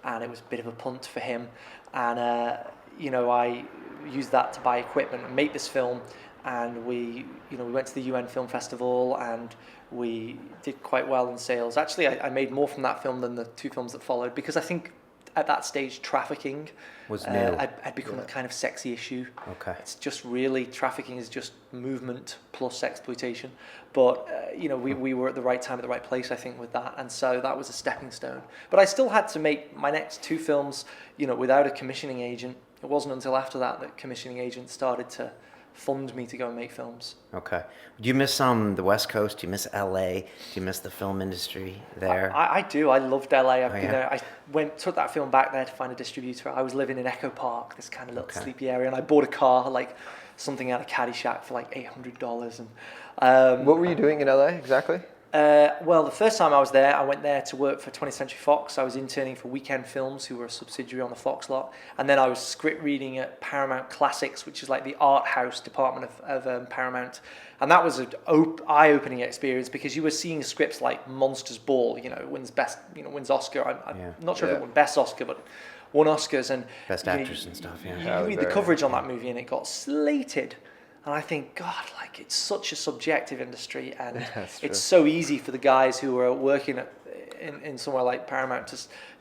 and it was a bit of a punt for him. And I used that to buy equipment and make this film. And we went to the UN Film Festival, and we did quite well in sales. Actually, I made more from that film than the 2 films that followed, because I think at that stage trafficking was new. I'd become a kind of sexy issue. Okay, it's just really, trafficking is just movement plus exploitation. But we were at the right time at the right place, I think, with that, and so that was a stepping stone. But I still had to make my next 2 films, without a commissioning agent. It wasn't until after that commissioning agents started to fund me to go and make films. Okay. Do you miss the West Coast? Do you miss LA? Do you miss the film industry there? I do. I loved LA. I took that film back there to find a distributor. I was living in Echo Park, this kind of little sleepy area, and I bought a car, something out of Caddyshack for $800. And what were you doing in LA exactly? Well, the first time I was there, I went there to work for 20th Century Fox. I was interning for Weekend Films, who were a subsidiary on the Fox lot. And then I was script reading at Paramount Classics, which is like the art house department of Paramount. And that was an eye-opening experience because you were seeing scripts like Monsters Ball, wins Oscar. I'm not sure if it won Best Oscar, but won Oscars. And Best actress and stuff, You read the coverage on that movie and it got slated. And I think, God, like, it's such a subjective industry, and it's so easy for the guys who are working in somewhere like Paramount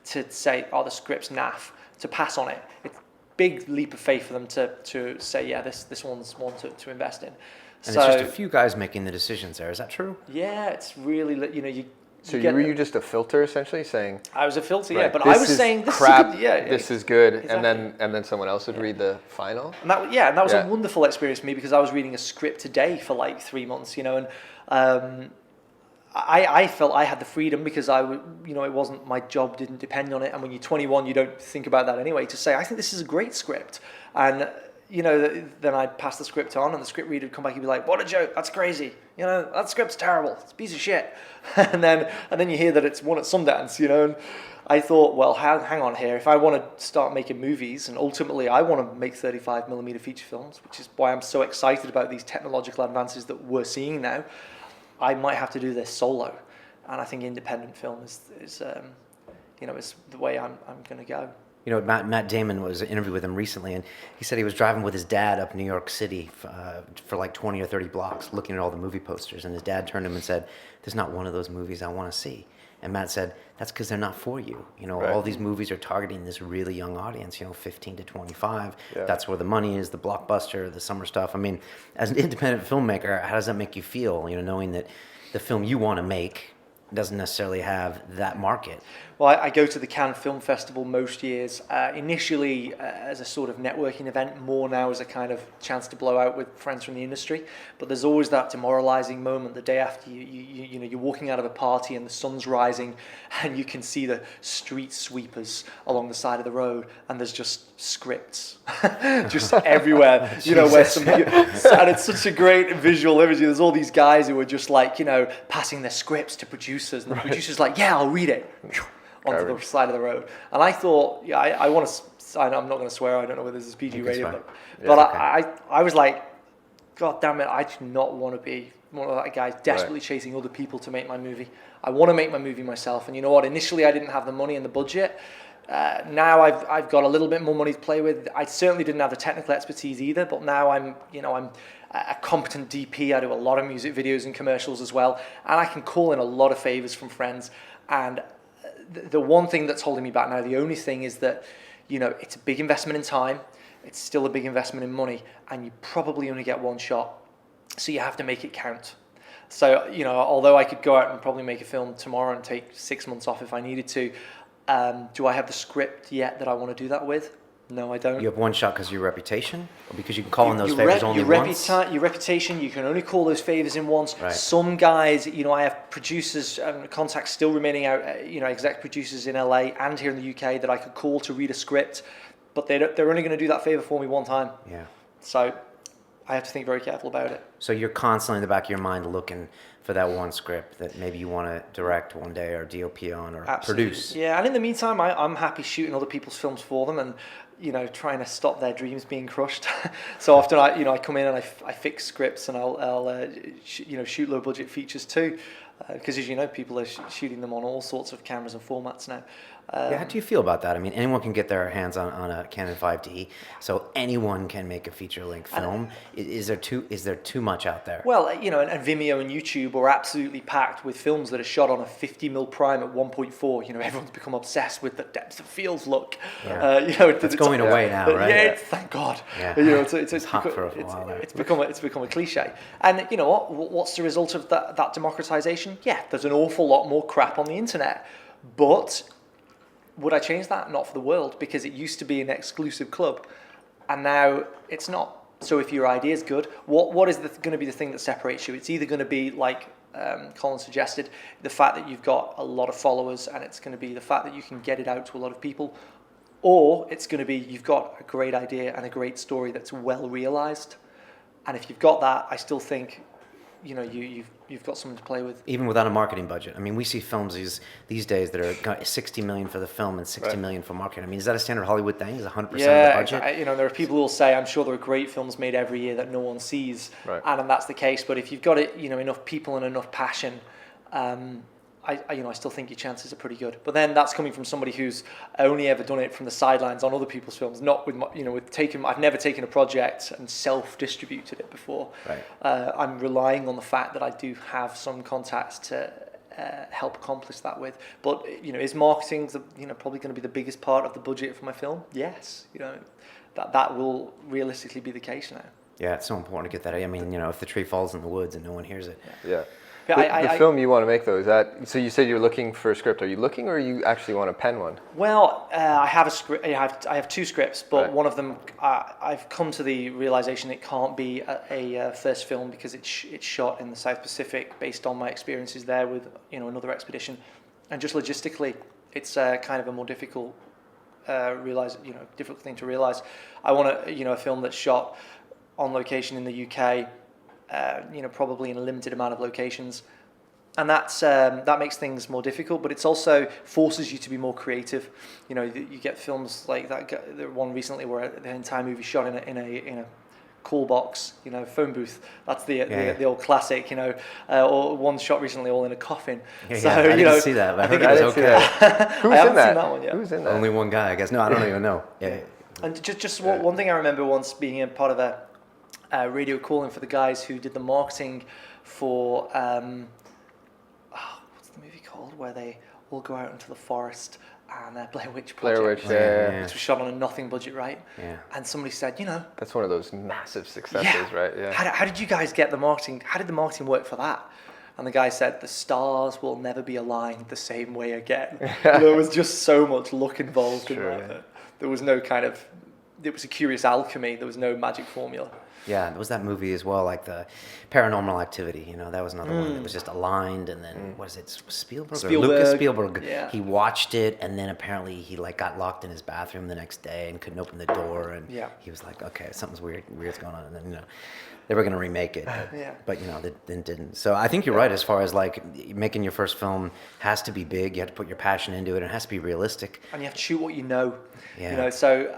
to say, oh, the script's naff, to pass on it. It's a big leap of faith for them to say, yeah, this one's one to invest in. And it's just a few guys making the decisions there. Is that true? Yeah, it's really, So were you just a filter, essentially, saying... I was a filter, right, yeah, but I was saying... This crap, is good, this is good, exactly. and then someone else would read the final? And that was a wonderful experience for me because I was reading a script a day for like 3 months, and I felt I had the freedom because it wasn't, my job didn't depend on it, and when you're 21, you don't think about that anyway, to say, I think this is a great script, and... then I'd pass the script on, and the script reader would come back and be like, "What a joke! That's crazy! That script's terrible. It's a piece of shit." and then you hear that it's won at Sundance, And I thought, well, hang on here. If I want to start making movies, and ultimately I want to make 35mm feature films, which is why I'm so excited about these technological advances that we're seeing now, I might have to do this solo. And I think independent film is the way I'm going to go. Matt Damon was an interview with him recently, and he said he was driving with his dad up New York City for like 20 or 30 blocks looking at all the movie posters, and his dad turned to him and said, "There's not one of those movies I want to see." And Matt said, "That's because they're not for you. All these movies are targeting this really young audience, 15 to 25. Yeah. That's where the money is, the blockbuster, the summer stuff." I mean, as an independent filmmaker, how does that make you feel, knowing that the film you want to make doesn't necessarily have that market? Well, I go to the Cannes Film Festival most years, initially as a sort of networking event, more now as a kind of chance to blow out with friends from the industry. But there's always that demoralizing moment the day after you're walking out of a party and the sun's rising and you can see the street sweepers along the side of the road and there's just scripts just everywhere, where and it's such a great visual image. There's all these guys who are just like, passing their scripts to producers, and the producer's like, yeah, I'll read it. Onto the side of the road. And I thought, I want to, I'm not going to swear, I don't know whether this is PG radio, but I was like, God damn it, I do not want to be one of that guy desperately chasing other people to make my movie. I want to make my movie myself. And you know what, initially I didn't have the money and the budget. Now I've got a little bit more money to play with. I certainly didn't have the technical expertise either, but now I'm a competent DP. I do a lot of music videos and commercials as well, and I can call in a lot of favors from friends. And the one thing that's holding me back now, the only thing is that, it's a big investment in time, it's still a big investment in money, and you probably only get one shot. So you have to make it count. So, although I could go out and probably make a film tomorrow and take 6 months off if I needed to, do I have the script yet that I want to do that with? No, I don't. You have one shot because of your reputation? Or because you can call in those favors only once? Your reputation, you can only call those favors in once. Right. Some guys, I have producers and contacts still remaining out, exec producers in LA and here in the UK that I could call to read a script, but they're only going to do that favor for me one time. Yeah. So I have to think very careful about it. So you're constantly in the back of your mind looking for that one script that maybe you want to direct one day or DOP on or produce. Yeah, and in the meantime, I'm happy shooting other people's films for them and, trying to stop their dreams being crushed. So often I come in and I fix scripts and I'll shoot low budget features too. Because as you know, people are shooting them on all sorts of cameras and formats now. How do you feel about that? I mean, anyone can get their hands on a Canon 5D, so anyone can make a feature-length film. Is there too much out there? Well, and Vimeo and YouTube are absolutely packed with films that are shot on a 50mm prime at 1.4. Everyone's become obsessed with the depth of field look. Yeah. It's going away now, right? Yeah, thank God. Yeah. It's hot for a while there. It's become a cliche. And you know what? What's the result of that democratization? Yeah, there's an awful lot more crap on the internet, but would I change that? Not for the world, because it used to be an exclusive club, and now it's not. So if your idea is good, what is going to be the thing that separates you? It's either going to be, like Colin suggested, the fact that you've got a lot of followers, and it's going to be the fact that you can get it out to a lot of people, or it's going to be you've got a great idea and a great story that's well realized. And if you've got that, I still think you've got something to play with. Even without a marketing budget. I mean, we see films these days that are got 60 million for the film and 60 million for marketing. I mean, is that a standard Hollywood thing? Is 100% of the budget? There are people who will say, I'm sure there are great films made every year that no one sees, Right. and that's the case. But if you've got it, enough people and enough passion, I still think your chances are pretty good. But then that's coming from somebody who's only ever done it from the sidelines on other people's films, not with I've never taken a project and self-distributed it before. Right. I'm relying on the fact that I do have some contacts to help accomplish that with. But is marketing probably going to be the biggest part of the budget for my film? Yes. That will realistically be the case now. Yeah, it's so important to get that. I mean, if the tree falls in the woods and no one hears it. Yeah. The film you want to make, though, is that... So you said you're looking for a script. Are you looking, or you actually want to pen one? Well, I have a script. I have two scripts, but one of them, I've come to the realization it can't be a first film because it's shot in the South Pacific based on my experiences there with another expedition, and just logistically, it's kind of a more difficult difficult thing to realize. I want a film that's shot on location in the UK. Probably in a limited amount of locations, and that makes things more difficult. But it's also forces you to be more creative. You get films like that. The one recently where the entire movie shot in a call box, phone booth. That's the old classic. Or one shot recently all in a coffin. I didn't see that. But I heard it was okay. Who's I haven't in that? seen that one yet. Who's in that? Only one guy, I guess. No, I don't even know. Yeah. And just one thing I remember once being a part of a radio call-in for the guys who did the marketing for what's the movie called, where they all go out into the forest and Blair Witch Project. Blair Witch, yeah. Which was shot on a nothing budget, right? Yeah. And somebody said, That's one of those massive successes, right? Yeah. How did you guys get the marketing? How did the marketing work for that? And the guy said, the stars will never be aligned the same way again. There was just so much luck involved in that. Yeah. There was no it was a curious alchemy. There was no magic formula. Yeah, there was that movie as well, like the Paranormal Activity. That was another one that was just aligned, and then what is it, Spielberg? Or Lucas Spielberg. Yeah. He watched it, and then apparently he got locked in his bathroom the next day and couldn't open the door, and he was like, okay, something's weird's going on, and then they were going to remake it, but they didn't. So I think you're right as far as making your first film has to be big. You have to put your passion into it, and it has to be realistic. And you have to shoot what you know. Yeah. So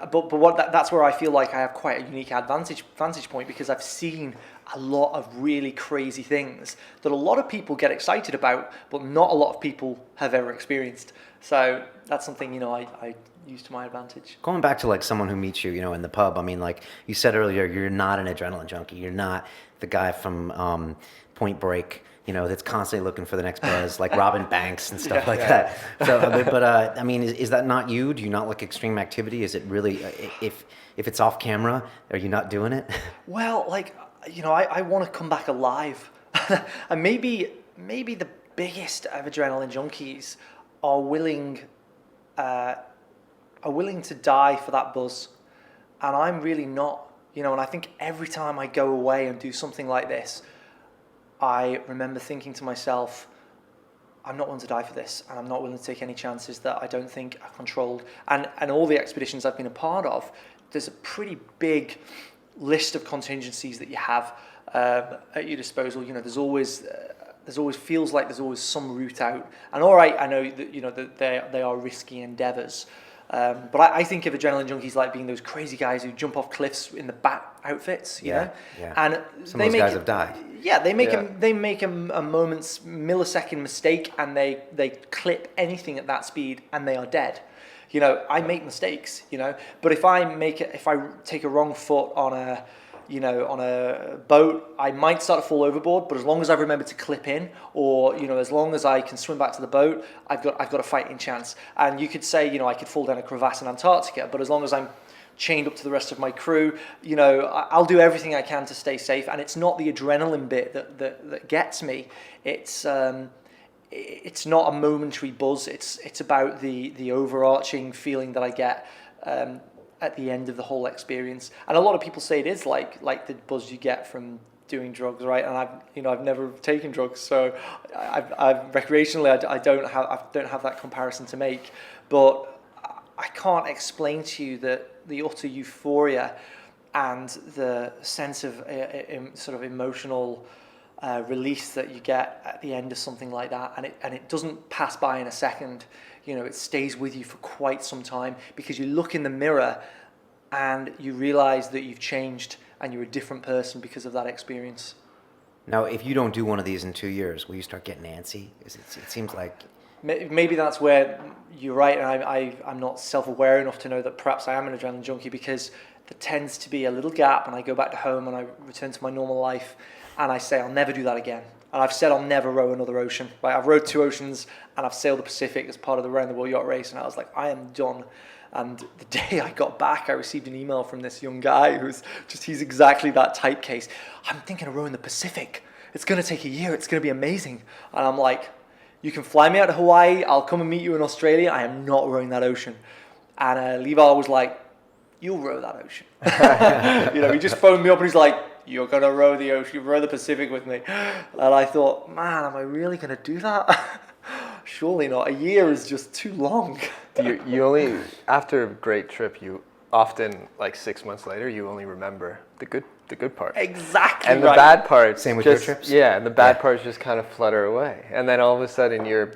that's where I feel like I have quite a unique vantage point, because I've seen a lot of really crazy things that a lot of people get excited about, but not a lot of people have ever experienced. So that's something I use to my advantage. Going back to someone who meets you, in the pub. I mean, you said earlier, you're not an adrenaline junkie. You're not the guy from Point Break, that's constantly looking for the next buzz, like Robin Banks and stuff that. So, I mean, is that not you? Do you not like extreme activity? Is it really, if it's off camera, are you not doing it? Well, I want to come back alive, and maybe the biggest of adrenaline junkies are willing to die for that buzz, and I'm really not. And I think every time I go away and do something like this, I remember thinking to myself, I'm not willing to die for this, and I'm not willing to take any chances that I don't think are controlled. And all the expeditions I've been a part of, there's a pretty big list of contingencies that you have at your disposal. There's always feels like there's always some route out. And all right, I know that that they are risky endeavors. But I think of adrenaline junkies like being those crazy guys who jump off cliffs in the bat outfits, you know? Yeah. And some of those guys have died. Yeah, they make a moment's millisecond mistake, and they clip anything at that speed, and they are dead. I make mistakes, but if I take a wrong foot on a boat, I might start to fall overboard, but as long as I remember to clip in, or as long as I can swim back to the boat, I've got a fighting chance. And you could say, I could fall down a crevasse in Antarctica, but as long as I'm chained up to the rest of my crew, I'll do everything I can to stay safe. And it's not the adrenaline bit that gets me. It's not a momentary buzz. It's about the overarching feeling that I get at the end of the whole experience. And a lot of people say it is like the buzz you get from doing drugs, right? And I've never taken drugs, so I've recreationally I don't have that comparison to make. But I can't explain to you the utter euphoria and the sense of sort of emotional release that you get at the end of something like that, and it doesn't pass by in a second. You know, it stays with you for quite some time, because you look in the mirror and you realize that you've changed and you're a different person because of that experience. Now, if you don't do one of these in 2 years, will you start getting antsy? It seems like... Maybe that's where you're right, and I'm not self-aware enough to know that perhaps I am an adrenaline junkie, because there tends to be a little gap, and I go back to home and I return to my normal life, and I say I'll never do that again. And I've said I'll never row another ocean. Like, I've rowed 2 oceans, and I've sailed the Pacific as part of the round the world yacht race, and I was like, I am done. And the day I got back, I received an email from this young guy he's exactly that type case. I'm thinking of rowing the Pacific. It's going to take a year. It's going to be amazing. And I'm like, you can fly me out to Hawaii. I'll come and meet you in Australia. I am not rowing that ocean. And Levi was like, you'll row that ocean. You know, he just phoned me up and he's like, you're going to row the ocean, you row the Pacific with me. And I thought, man, am I really going to do that? Surely not. A year is just too long. You only, after a great trip, you often, like 6 months later, you only remember the good part. Exactly. And the bad parts. Same with your trips? Yeah, and the bad parts just kind of flutter away. And then all of a sudden you're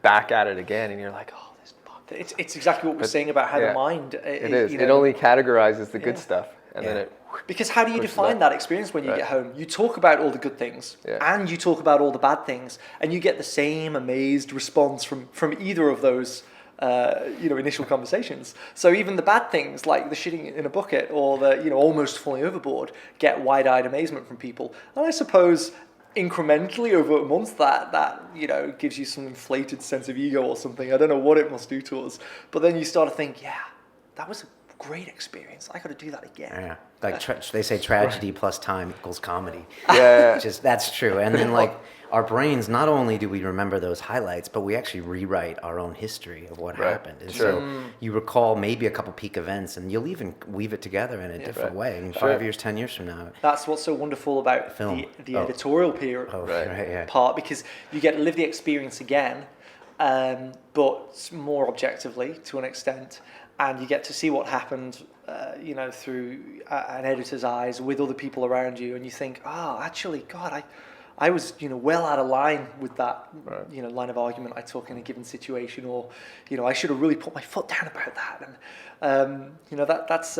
back at it again and you're like, oh, this fuck. It's exactly what we're saying about how the mind... It is. You know, it only categorizes the good stuff. And then it... Because how do you define that experience when you get home? You talk about all the good things and you talk about all the bad things, and you get the same amazed response from either of those initial conversations. So even the bad things, like the shitting in a bucket or the almost falling overboard, get wide-eyed amazement from people. And I suppose incrementally over months that gives you some inflated sense of ego or something. I don't know what it must do to us, but then you start to think, yeah, that was a great experience. I got to do that again. Yeah, like they say, tragedy plus time equals comedy. Yeah, that's true. And then like our brains, not only do we remember those highlights, but we actually rewrite our own history of what happened. And so you recall maybe a couple peak events, and you'll even weave it together in a different way. I mean, 5 years, 10 years from now. That's what's so wonderful about the editorial part, because you get to live the experience again, but more objectively to an extent. And you get to see what happened, through an editor's eyes with other people around you, and you think, actually, God, I was, well out of line with that, line of argument I took in a given situation, or, I should have really put my foot down about that. And that's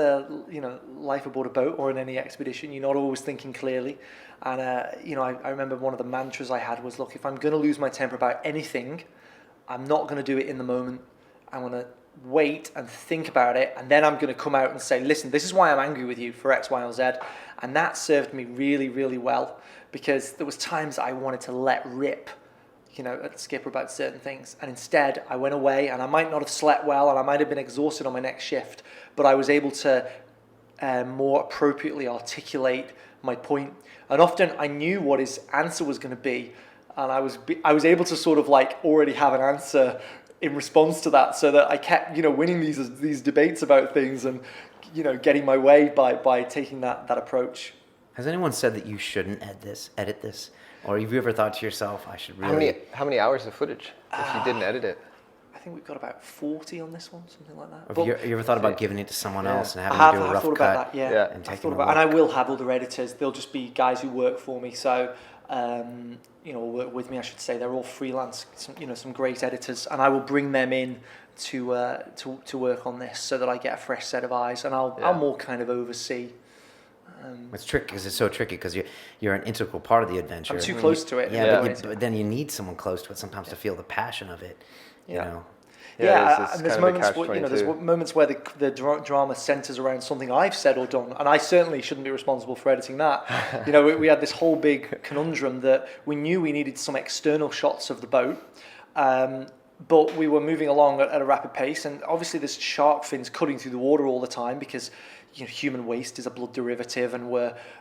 life aboard a boat or in any expedition. You're not always thinking clearly. And I remember one of the mantras I had was, look, if I'm going to lose my temper about anything, I'm not going to do it in the moment. I'm going to wait and think about it, and then I'm going to come out and say, listen, this is why I'm angry with you for X, Y, or Z. And that served me really, really well, because there was times I wanted to let rip, at the skipper about certain things, and instead I went away, and I might not have slept well, and I might have been exhausted on my next shift, but I was able to more appropriately articulate my point. And often I knew what his answer was going to be, and I was able to sort of like already have an answer in response to that, so that I kept, winning these debates about things, and, getting my way by taking that approach. Has anyone said that you shouldn't edit this? Or have you ever thought to yourself, I should really... How many hours of footage if you didn't edit it? I think we've got about 40 on this one, something like that. Have you ever thought about giving it to someone else and having to do a rough cut? About that, yeah. And I've thought about, and I will have other editors. They'll just be guys who work for me. So, work with me, I should say. They're all freelance, some great editors, and I will bring them in to work on this, so that I get a fresh set of eyes, and I'll more kind of oversee. It's tricky because it's so tricky, because you're an integral part of the adventure. I'm too close to it. But then you need someone close to it sometimes to feel the passion of it. And there's moments where the drama centers around something I've said or done, and I certainly shouldn't be responsible for editing that. We had this whole big conundrum that we knew we needed some external shots of the boat, but we were moving along at a rapid pace, and obviously there's shark fins cutting through the water all the time, because human waste is a blood derivative, and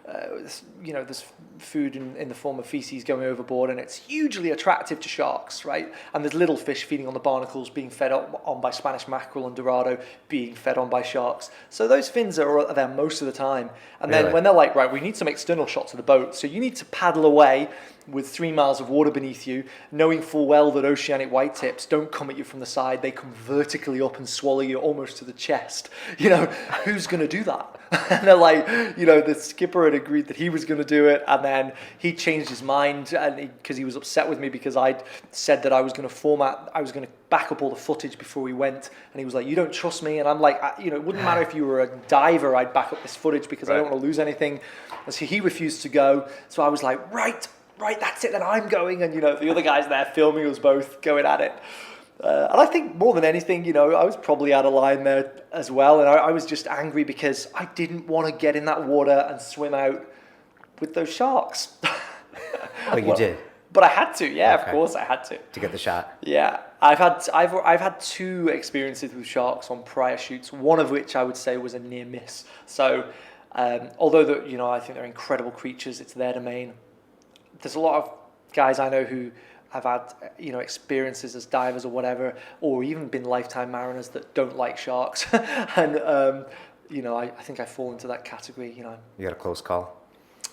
there's food in the form of feces going overboard, and it's hugely attractive to sharks, right? And there's little fish feeding on the barnacles, being fed on by Spanish mackerel and dorado, being fed on by sharks. So those fins are there most of the time. And then when they're like, right, we need some external shots of the boat, so you need to paddle away with 3 miles of water beneath you, knowing full well that oceanic whitetips don't come at you from the side, they come vertically up and swallow you almost to the chest. Who's going to do that? And they're like, the skipper had agreed that he was going to do it, and then he changed his mind because he was upset with me because I'd said that I was going to back up all the footage before we went, and he was like, you don't trust me, and I'm like, it wouldn't matter if you were a diver, I'd back up this footage because I don't want to lose anything. And so he refused to go, so I was like, right, that's it, then I'm going, and the other guys there filming us both going at it. And I think more than anything, I was probably out of line there as well. And I was just angry because I didn't want to get in that water and swim out with those sharks. Oh, you did? But I had to, yeah, Okay. Of course I had to. To get the shot? Yeah, I've had 2 experiences with sharks on prior shoots, one of which I would say was a near miss. So although I think they're incredible creatures, it's their domain. There's a lot of guys I know who have had experiences as divers or whatever, or even been lifetime mariners that don't like sharks, and I think I fall into that category. You got a close call?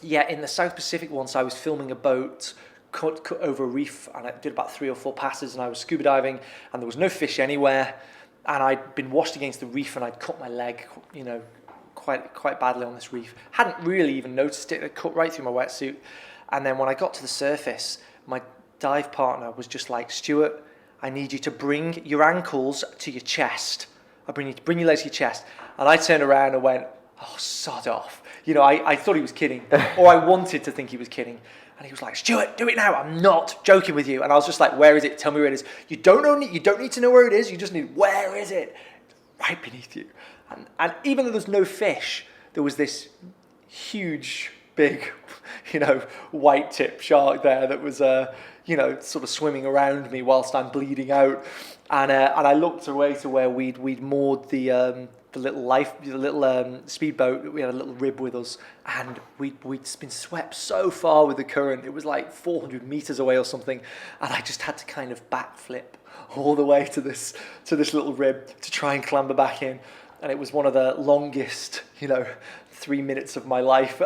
Yeah, in the South Pacific once, I was filming a boat cut over a reef, and I did about 3 or 4 passes, and I was scuba diving, and there was no fish anywhere, and I'd been washed against the reef, and I'd cut my leg, quite badly on this reef. Hadn't really even noticed it. It cut right through my wetsuit, and then when I got to the surface, my dive partner was just like, Stuart, I need you to bring your ankles to your chest. I bring your legs to your chest. And I turned around and went, oh, sod off. I thought he was kidding, or I wanted to think he was kidding. And he was like, Stuart, do it now. I'm not joking with you. And I was just like, where is it? Tell me where it is. You don't need to know where it is. You just need, where is it? Right beneath you. And even though there's no fish, there was this huge, big, white tip shark there that was, sort of swimming around me whilst I'm bleeding out, and I looked away to where we'd moored the little speedboat. We had a little rib with us, and we'd been swept so far with the current. It was like 400 meters away or something, and I just had to kind of backflip all the way to this little rib to try and clamber back in, and it was one of the longest, 3 minutes of my life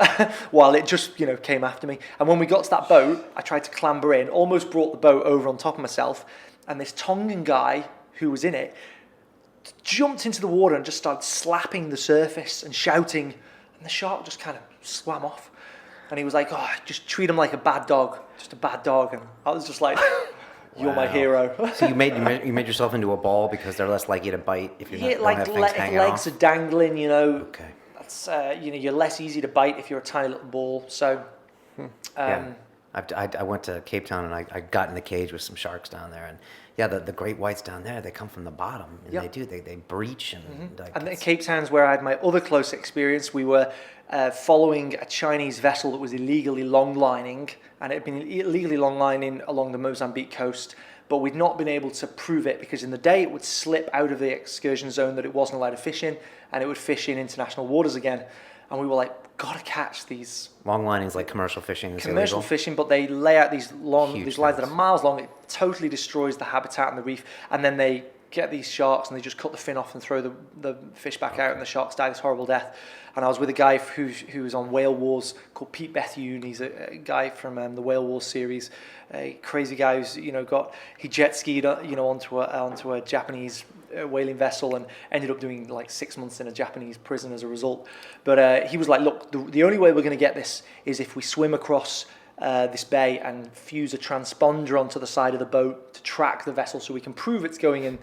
while it just, came after me. And when we got to that boat, I tried to clamber in, almost brought the boat over on top of myself, and this Tongan guy who was in it jumped into the water and just started slapping the surface and shouting, and the shark just kind of swam off. And he was like, oh, just treat him like a bad dog, just a bad dog. And I was just like, you're my hero. So you made yourself into a ball because they're less likely to bite if you're not, don't have things hanging legs off? are dangling, Okay. That's you're less easy to bite if you're a tiny little ball. So Yeah. I went to Cape Town and I got in the cage with some sharks down there, and yeah, the great whites down there, they come from the bottom, and Yep. they breach and like, And then Cape Town's where I had my other close experience. We were following a Chinese vessel that was illegally longlining, and it had been illegally longlining along the Mozambique coast, but we'd not been able to prove it because in the day it would slip out of the excursion zone that it wasn't allowed to fish in, and it would fish in international waters again. And we were like, gotta catch these. long linings like commercial fishing is Commercial illegal. fishing, but they lay out these Huge lines that nets. are miles long. It totally destroys the habitat and the reef, and then they get these sharks and they just cut the fin off and throw the fish back out, and the sharks die this horrible death. And I was with a guy who was on Whale Wars called Pete Bethune. He's a guy from the Whale Wars series, a crazy guy who's he jet skied onto a Japanese whaling vessel and ended up doing like 6 months in a Japanese prison as a result. But he was like, look, the only way we're going to get this is if we swim across this bay and fuse a transponder onto the side of the boat to track the vessel so we can prove it's going in.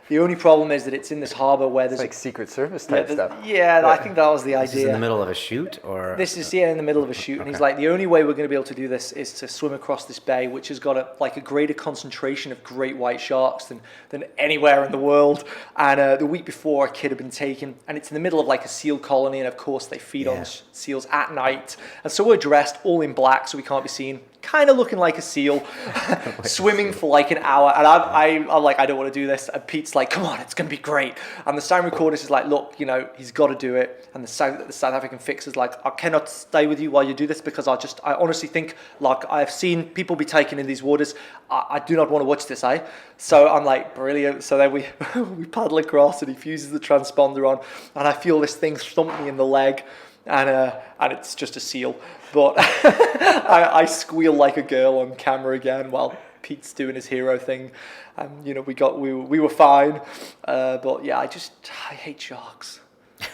The only problem is that it's in this harbour where there's It's like Secret Service type stuff. Yeah, I think that was the idea. This is in the middle of a shoot, or This is in the middle of a shoot, and he's like, the only way we're going to be able to do this is to swim across this bay, which has got a greater concentration of great white sharks than anywhere in the world. And the week before, a kid had been taken, and it's in the middle of like a seal colony, and of course they feed on seals at night. And so we're dressed all in black, so we can't be seen, kind of looking like a seal, swimming for like an hour. And I'm like, I don't want to do this. And Pete's like, come on, it's going to be great. And the sound recordist is like, look, he's got to do it. And the South African fix is like, I cannot stay with you while you do this because I honestly think, like, I've seen people be taken in these waters. I do not want to watch this, So I'm like, brilliant. So then we we paddle across, and he fuses the transponder on, and I feel this thing thump me in the leg. And it's just a seal, but I squeal like a girl on camera again while Pete's doing his hero thing. And we were fine, but yeah, I hate sharks.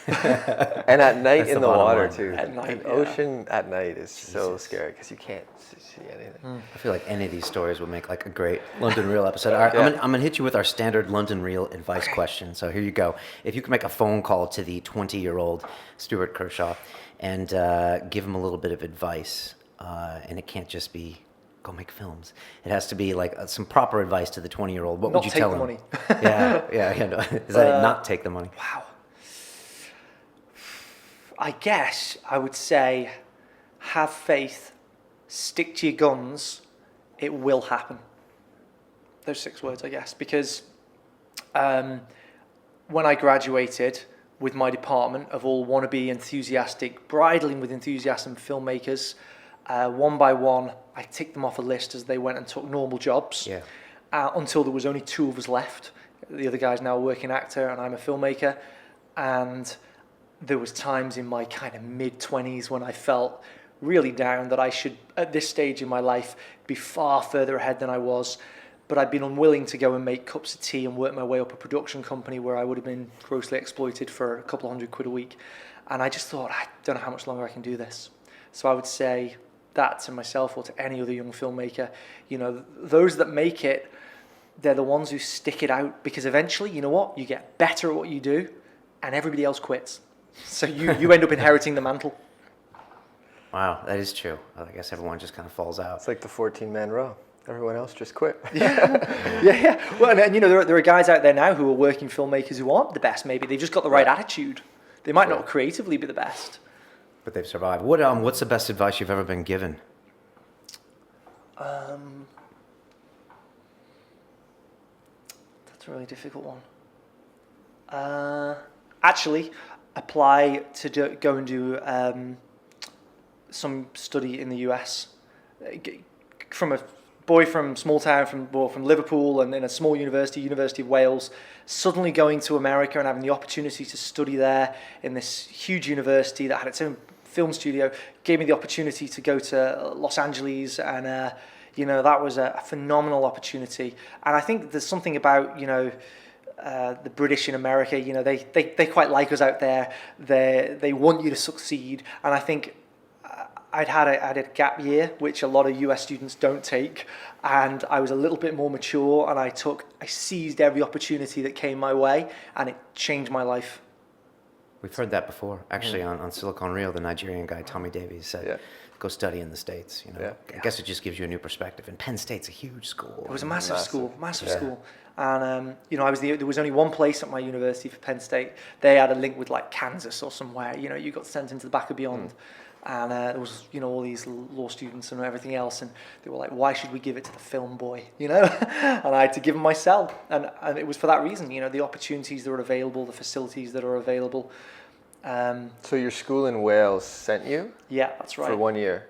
And at night That's in the the bottom water line. too. At night, The yeah. ocean at night is so scary because you can't see anything. I feel like any of these stories would make like a great London Reel episode. All right, Yeah. I'm gonna hit you with our standard London Reel advice question. So here you go. If you could make a phone call to the 20-year-old Stuart Kershaw and give him a little bit of advice, and it can't just be go make films. It has to be like some proper advice to the 20-year-old. What would you tell him? Not take the money. Yeah. No. Is that it? Not take the money? Wow. I guess I would say have faith, stick to your guns, it will happen. Those 6 words, I guess, because when I graduated with my department of all wannabe enthusiastic, bridling with enthusiasm filmmakers, one by one, I ticked them off a list as they went and took normal jobs. Yeah. Until there was only 2 of us left. The other guy's now a working actor and I'm a filmmaker. And there was times in my kind of mid-20s when I felt really down that I should, at this stage in my life, be far further ahead than I was. But I'd been unwilling to go and make cups of tea and work my way up a production company where I would have been grossly exploited for a couple of £100 a week. And I just thought, I don't know how much longer I can do this. So I would say that to myself or to any other young filmmaker, you know, those that make it, they're the ones who stick it out, because eventually, you know what, you get better at what you do and everybody else quits. So you end up inheriting the mantle. Wow, that is true. I guess everyone just kind of falls out. It's like the 14-man row. Everyone else just quit. Yeah. Well, and you know, there are guys out there now who are working filmmakers who aren't the best. Maybe they've just got the right attitude. They might not creatively be the best. But they've survived. What's the best advice you've ever been given? That's a really difficult one. Actually, apply to go and do some study in the US. From a boy from small town, from Liverpool, and in a small University of Wales, suddenly going to America and having the opportunity to study there in this huge university that had its own film studio, gave me the opportunity to go to Los Angeles, and you know, that was a phenomenal opportunity. And I think there's something about, you know, the British in America, you know, they quite like us out there. They want you to succeed, and I think I had a gap year, which a lot of US students don't take, and I was a little bit more mature, and I seized every opportunity that came my way, and it changed my life. We've heard that before. Actually, on Silicon Reel, the Nigerian guy, Tommy Davies, said, go study in the States. You know, I guess it just gives you a new perspective. And Penn State's a huge school. It was a massive school. And, you know, there was only one place at my university for Penn State. They had a link with, like, Kansas or somewhere. You know, you got sent into the back of beyond. And there was, you know, all these law students and everything else, and they were like, why should we give it to the film boy, you know? And I had to give them myself, and it was for that reason, you know, the opportunities that are available, the facilities that are available. So your school in Wales sent you? Yeah, that's right. For 1 year?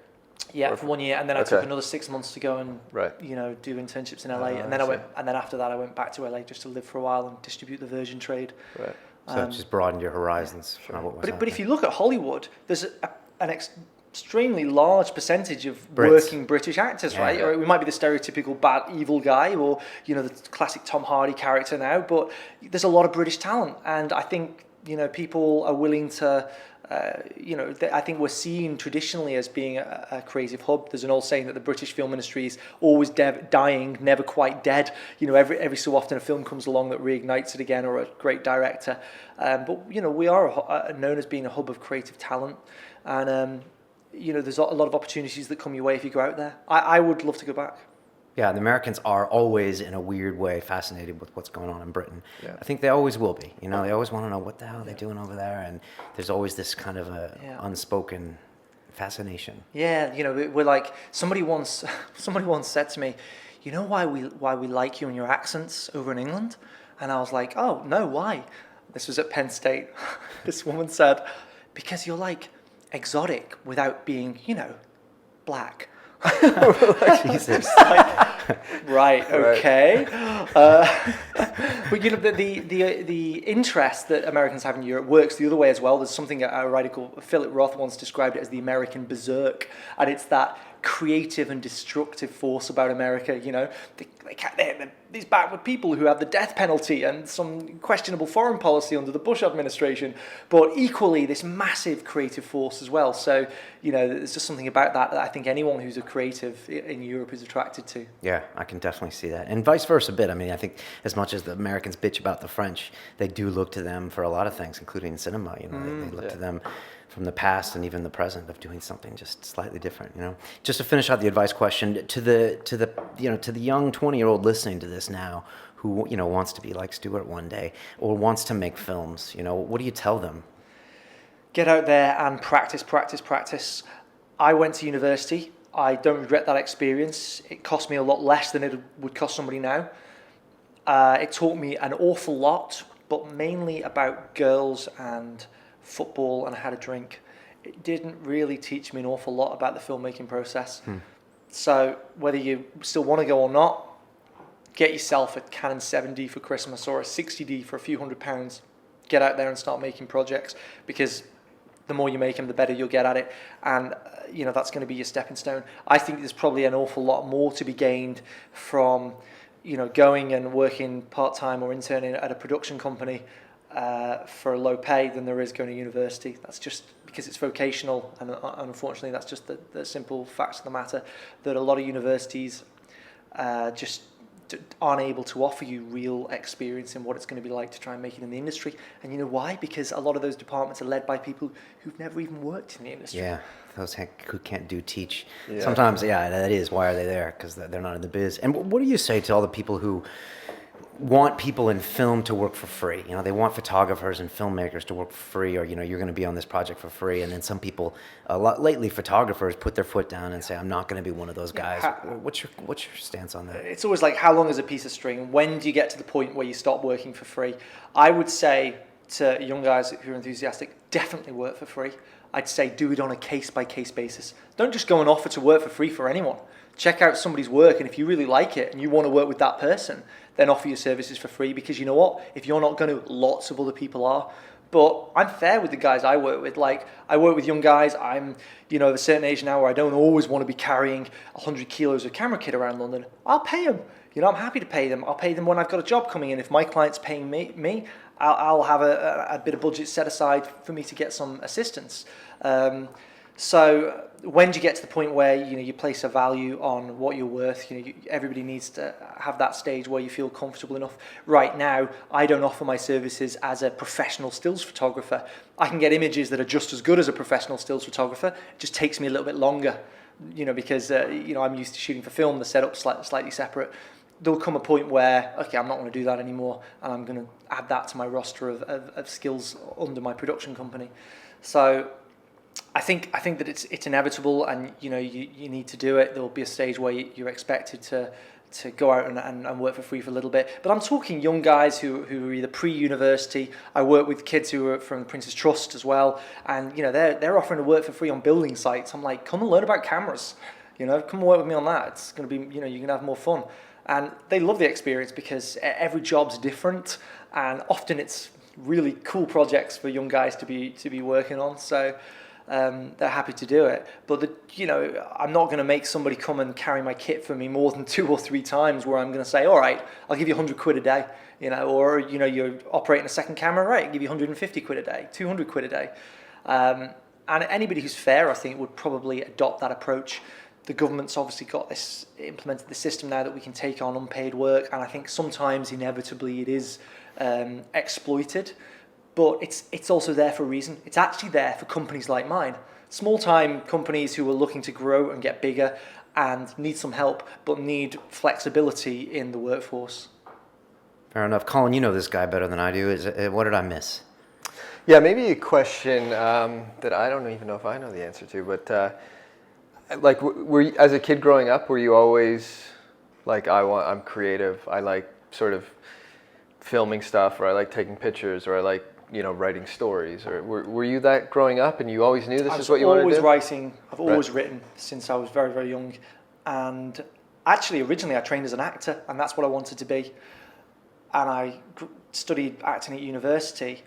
Yeah, for 1 year, and then I took another 6 months to go and, you know, do internships in LA, and then after that I went back to LA just to live for a while and distribute the Virgin trade. Right. So it just broadened your horizons. But if you look at Hollywood, there's an extremely large percentage of Brits. working British actors, right? Yeah. Or we might be the stereotypical bad, evil guy, or, you know, the classic Tom Hardy character now, but there's a lot of British talent, and I think, you know, people are willing to, you know, I think we're seen traditionally as being a creative hub. There's an old saying that the British film industry is always dying, never quite dead. You know, every so often a film comes along that reignites it again, or a great director. But, you know, we are known as being a hub of creative talent. And, you know, there's a lot of opportunities that come your way if you go out there. I would love to go back. Yeah, the Americans are always, in a weird way, fascinated with what's going on in Britain. Yeah. I think they always will be. You know, they always want to know what the hell they're doing over there, and there's always this kind of unspoken fascination. Yeah, you know, we're like, somebody once said to me, you know why we like you and your accents over in England? And I was like, oh no, why? This was at Penn State. This woman said, because you're like exotic without being, you know, black. Jesus. Right, okay. But the interest that Americans have in Europe works the other way as well. There's something a writer called Philip Roth once described it as the American berserk, and it's that creative and destructive force about America. They're these backward people who have the death penalty and some questionable foreign policy under the Bush administration, but equally this massive creative force as well. So there's just something about that I think anyone who's a creative in Europe is attracted to. Yeah, I can definitely see that, and vice versa a bit. I mean, I think as much as the Americans bitch about the French, they do look to them for a lot of things, including cinema. They look to them from the past and even the present of doing something just slightly different. Just to finish out the advice question to the young 20-year-old listening to this now, who wants to be like Stuart one day or wants to make films. What do you tell them? Get out there and practice, practice, practice. I went to university. I don't regret that experience. It cost me a lot less than it would cost somebody now. It taught me an awful lot, but mainly about girls and football and how to drink. It didn't really teach me an awful lot about the filmmaking process. So whether you still want to go or not, get yourself a Canon 7D for Christmas or a 60D for a few £100. Get out there and start making projects, because the more you make them, the better you'll get at it. And that's going to be your stepping stone. I think there's probably an awful lot more to be gained from going and working part-time or interning at a production company for a low pay than there is going to university. That's just because it's vocational, and unfortunately that's just the simple facts of the matter, that a lot of universities just aren't able to offer you real experience in what it's going to be like to try and make it in the industry. And you know why? Because a lot of those departments are led by people who've never even worked in the industry. Yeah, those who can't teach. Yeah. Sometimes, that is, why are they there? Because they're not in the biz. And what do you say to all the people who want people in film to work for free? They want photographers and filmmakers to work for free, or you're going to be on this project for free. And then some people, lately photographers, put their foot down and say, I'm not going to be one of those guys. What's your stance on that? It's always like, how long is a piece of string? When do you get to the point where you stop working for free? I would say to young guys who are enthusiastic, definitely work for free. I'd say do it on a case-by-case basis. Don't just go and offer to work for free for anyone. Check out somebody's work, and if you really like it and you want to work with that person, then offer your services for free, because you know what? If you're not going to, lots of other people are. But I'm fair with the guys I work with. Like, I work with young guys. I'm, of a certain age now where I don't always want to be carrying 100 kilos of camera kit around London. I'll pay them. I'm happy to pay them. I'll pay them when I've got a job coming in. If my client's paying me, I'll have a bit of budget set aside for me to get some assistance. So when do you get to the point where you place a value on what you're worth? Everybody needs to have that stage where you feel comfortable enough. Right now, I don't offer my services as a professional stills photographer. I can get images that are just as good as a professional stills photographer. It just takes me a little bit longer, because I'm used to shooting for film. The setup's slightly separate. There'll come a point where, okay, I'm not going to do that anymore, and I'm going to add that to my roster of skills under my production company. So I think that it's inevitable, and you need to do it. There'll be a stage where you're expected to go out and work for free for a little bit. But I'm talking young guys who are either pre-university. I work with kids who are from the Prince's Trust as well, and they're offering to work for free on building sites. I'm like, come and learn about cameras. Come and work with me on that. It's going to be you're going to have more fun, and they love the experience because every job's different, and often it's really cool projects for young guys to be working on. So. They're happy to do it, but I'm not going to make somebody come and carry my kit for me more than 2 or 3 times. Where I'm going to say, all right, I'll give you 100 quid a day, or you're operating a second camera, right? I'll give you 150 quid a day, 200 quid a day, and anybody who's fair, I think, would probably adopt that approach. The government's obviously implemented the system now that we can take on unpaid work, and I think sometimes inevitably it is exploited. But it's also there for a reason. It's actually there for companies like mine. Small-time companies who are looking to grow and get bigger and need some help, but need flexibility in the workforce. Fair enough. Colin, you know this guy better than I do. What did I miss? Yeah, maybe a question that I don't even know if I know the answer to, but were you, as a kid growing up, were you always like, I'm creative, I like sort of filming stuff, or I like taking pictures, or I like writing stories, or were you that growing up, and you always knew this is what you wanted to do? I've always written since I was very, very young, and actually originally I trained as an actor, and that's what I wanted to be. and I studied acting at university.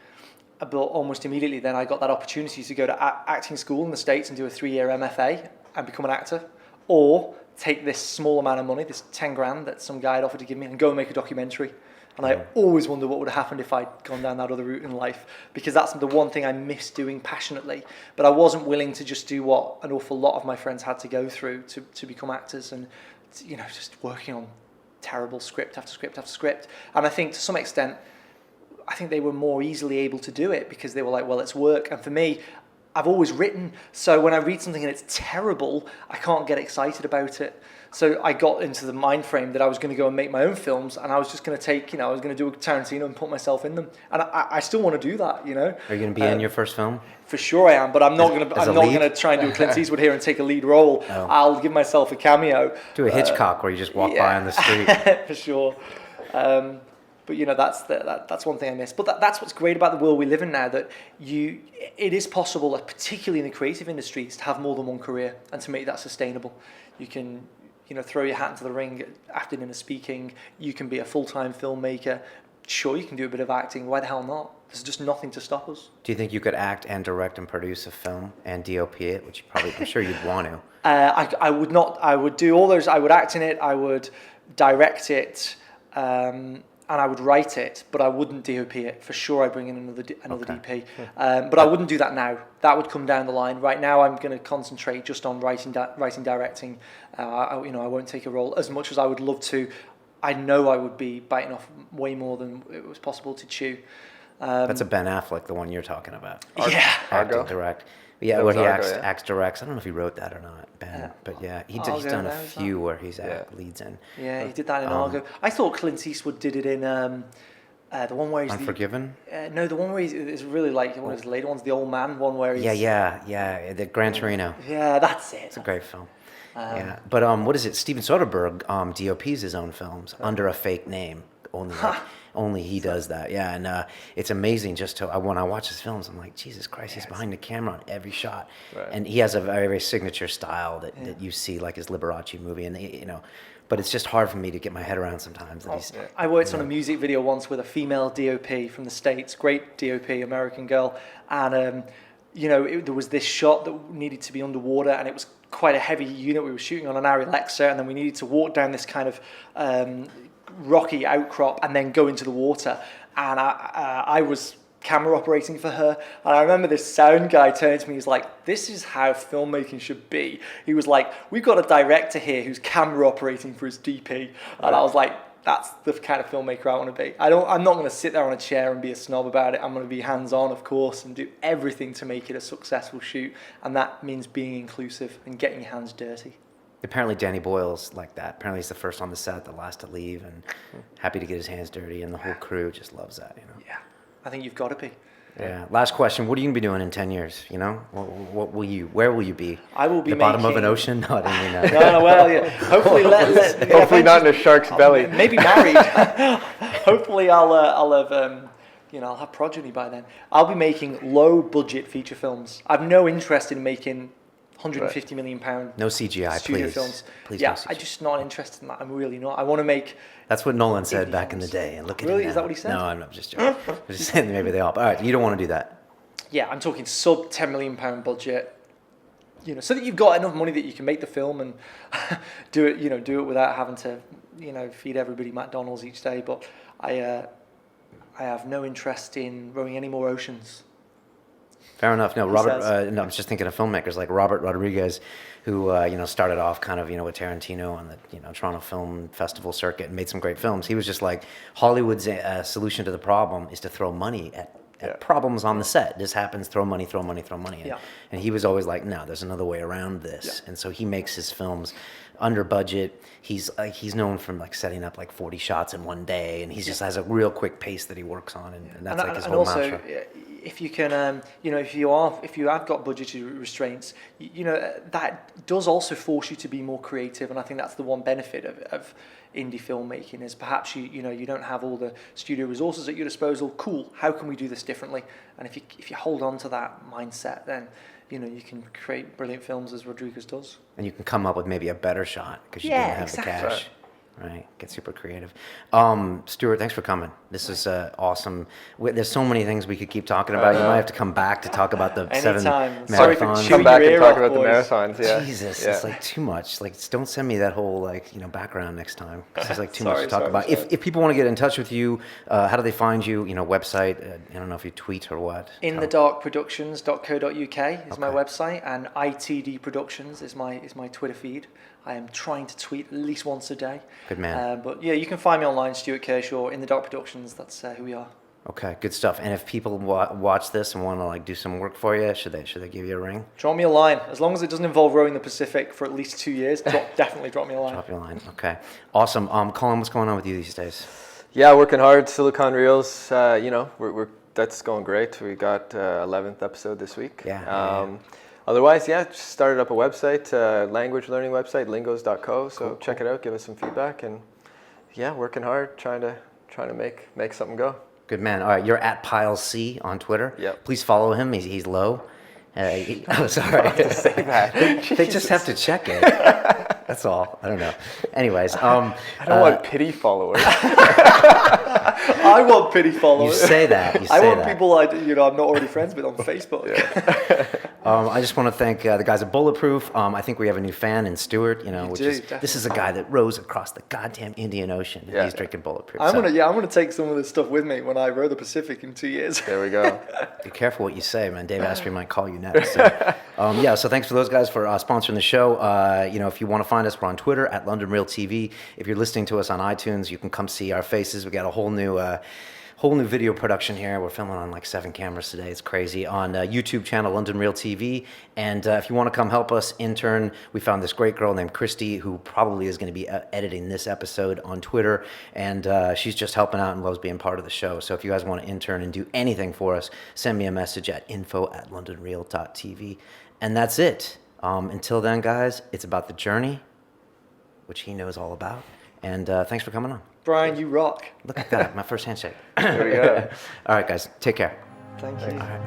But almost immediately then I got that opportunity to go to acting school in the States and do a 3-year MFA and become an actor, or take this small amount of money, this 10 grand that some guy had offered to give me, and go and make a documentary. And I always wondered what would have happened if I'd gone down that other route in life, because that's the one thing I miss doing passionately. But I wasn't willing to just do what an awful lot of my friends had to go through to become actors, and just working on terrible script after script after script. And I think to some extent, I think they were more easily able to do it because they were like, well, it's work. And for me, I've always written, so when I read something and it's terrible, I can't get excited about it. So I got into the mind frame that I was going to go and make my own films, and I was just going to take, I was going to do a Tarantino and put myself in them. And I still want to do that, Are you going to be in your first film? For sure I am, but I'm not going to try and do a Clint Eastwood here and take a lead role. Oh. I'll give myself a cameo. Do a Hitchcock where you just walk by on the street. For sure. But that's one thing I miss. But that's what's great about the world we live in now, that it is possible, particularly in the creative industries, to have more than one career and to make that sustainable. You can throw your hat into the ring at acting and speaking. You can be a full-time filmmaker. Sure, you can do a bit of acting. Why the hell not? There's just nothing to stop us. Do you think you could act and direct and produce a film and DOP it, which I'm sure you'd want to? I would not. I would do all those. I would act in it. I would direct it. And I would write it, but I wouldn't DOP it. For sure, I'd bring in another DP. But I wouldn't do that now. That would come down the line. Right now, I'm going to concentrate just on writing, directing. I won't take a role as much as I would love to. I know I would be biting off way more than it was possible to chew. That's a Ben Affleck, the one you're talking about. Argo. Direct. Yeah, where he acts, directs. I don't know if he wrote that or not, Ben. But yeah, he's done a few where he's leads in. Yeah, he did that in Argo. I thought Clint Eastwood did it in the one where he's Unforgiven? No, the one where he's really like one of his later ones, the old man one where he's... Yeah, the Gran Torino. Yeah, that's it. It's a great film. But what is it? Steven Soderbergh DOPs his own films under a fake name. Only he does that, and it's amazing just to when I watch his films, I'm like, Jesus Christ, he's behind the camera on every shot, and he has a very, very signature style that you see, like his Liberace movie, and but it's just hard for me to get my head around sometimes. I worked on a music video once with a female DOP from the States, great DOP, American girl, and there was this shot that needed to be underwater, and it was quite a heavy unit. We were shooting on an Ari Alexa, and then we needed to walk down this kind of rocky outcrop and then go into the water, and I was camera operating for her, and I remember this sound guy turning to me, he's like, this is how filmmaking should be. He was like, we've got a director here who's camera operating for his DP, and I was like, that's the kind of filmmaker I want to be. I'm not going to sit there on a chair and be a snob about it. I'm going to be hands-on, of course, and do everything to make it a successful shoot, and that means being inclusive and getting your hands dirty. Apparently Danny Boyle's like that. Apparently he's the first on the set, the last to leave, and happy to get his hands dirty, and the whole crew just loves that, Yeah, I think you've got to be. Yeah. Last question. What are you going to be doing in 10 years? Where will you be? I will be the bottom of an ocean? No, I didn't mean that. No, well, yeah. Hopefully, hopefully not in a shark's belly. Maybe married. Hopefully, I'll have progeny by then. I'll be making low-budget feature films. I've no interest in making £150 million no CGI, studio please. films. Please, yeah, no CGI. I'm just not interested in that. I'm really not. I want to make... That's what Nolan said back in the day. And look at really? him now. Is that what he said? No, I'm not just joking. I'm just saying maybe they all. All right, you don't want to do that. Yeah, I'm talking sub £10 million budget. So that you've got enough money that you can make the film and do it without having to, feed everybody McDonald's each day. But I have no interest in rowing any more oceans. Fair enough. No, I was just thinking of filmmakers like Robert Rodriguez, who started off kind of with Tarantino on the Toronto Film Festival circuit and made some great films. He was just like, Hollywood's solution to the problem is to throw money at problems on the set. This happens, throw money. And he was always like, no, there's another way around this. And so he makes his films under budget. He's known for like setting up like 40 shots in one day, and he just has a real quick pace that he works on, and that's like his whole mantra. If you can, if you have got budgetary restraints, that does also force you to be more creative, and I think that's the one benefit of indie filmmaking is perhaps you don't have all the studio resources at your disposal. Cool, how can we do this differently? And if you hold on to that mindset, then you can create brilliant films as Rodriguez does. And you can come up with maybe a better shot because you didn't have the cash. Right, get super creative. Stuart, thanks for coming. This is awesome. There's so many things we could keep talking about. You might have to come back to talk about the seven Anytime. marathons. Sorry for Come chewing back your and ear talk off, about the boys. marathons. Yeah. Jesus, Yeah. it's like too much. Like, don't send me that whole background next time. 'Cause there's like too much to talk Sorry. about. If people want to get in touch with you, how do they find you? Website. I don't know if you tweet or what. inthedarkproductions.co.uk is my Okay. website, and ITD Productions is my Twitter feed. I am trying to tweet at least once a day. Good man. But yeah, you can find me online, Stuart Kershaw, In the Dark Productions. That's who we are. Okay, good stuff. And if people watch this and want to do some work for you, should they give you a ring? Drop me a line. As long as it doesn't involve rowing the Pacific for at least 2 years, definitely drop me a line. Drop your line. Okay, awesome. Colin, what's going on with you these days? Yeah, working hard. Silicon Reels. We're that's going great. We got 11th episode this week. Yeah. Otherwise, just started up a website, language learning website, lingos.co. So check it out. Give us some feedback, and working hard, trying to make something go. Good man. All right, you're at Pile C on Twitter. Yep. Please follow him. He's low. Sorry. They just have to check it. That's all. I don't know. Anyways, I don't want pity followers. I want pity followers. you say that. I want people I'm not already friends with on Facebook. I just want to thank the guys at Bulletproof. I think we have a new fan in Stuart. This is a guy that rows across the goddamn Indian Ocean. And he's drinking Bulletproof. I'm gonna take some of this stuff with me when I row the Pacific in 2 years. There we go. Be careful what you say, man. Dave Asprey might call you next. So, so thanks for those guys for sponsoring the show. If you want to find us, we're on Twitter at London Real TV. If you're listening to us on iTunes, you can come see our faces. We got a whole new video production here. We're filming on 7 cameras today. It's crazy. On YouTube channel London Real TV. And if you want to come help us intern, we found this great girl named Christy who probably is going to be editing this episode on Twitter. And she's just helping out and loves being part of the show. So if you guys want to intern and do anything for us, send me a message at info@londonreal.tv. And that's it. Until then, guys, it's about the journey, which he knows all about. And thanks for coming on. Brian, you rock. Look at that, my first handshake. There we go. All right, guys, take care. Thank you. All right.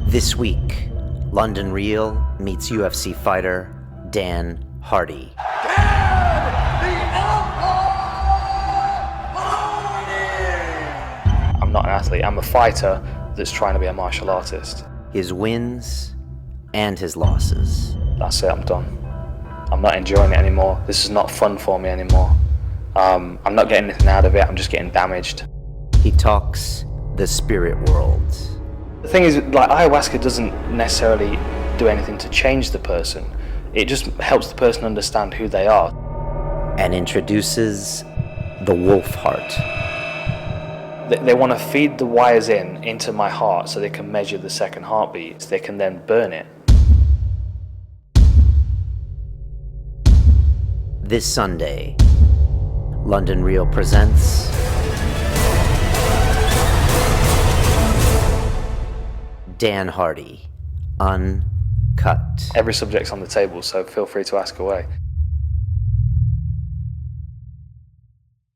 This week, London Real meets UFC fighter Dan Hardy. I'm not an athlete, I'm a fighter that's trying to be a martial artist. His wins and his losses. That's it, I'm done. I'm not enjoying it anymore. This is not fun for me anymore. I'm not getting anything out of it, I'm just getting damaged. He talks the spirit world. The thing is, ayahuasca doesn't necessarily do anything to change the person. It just helps the person understand who they are. And introduces the wolf heart. They want to feed the wires into my heart so they can measure the second heartbeat. So they can then burn it. This Sunday, London Real presents Dan Hardy, Uncut. Every subject's on the table, so feel free to ask away.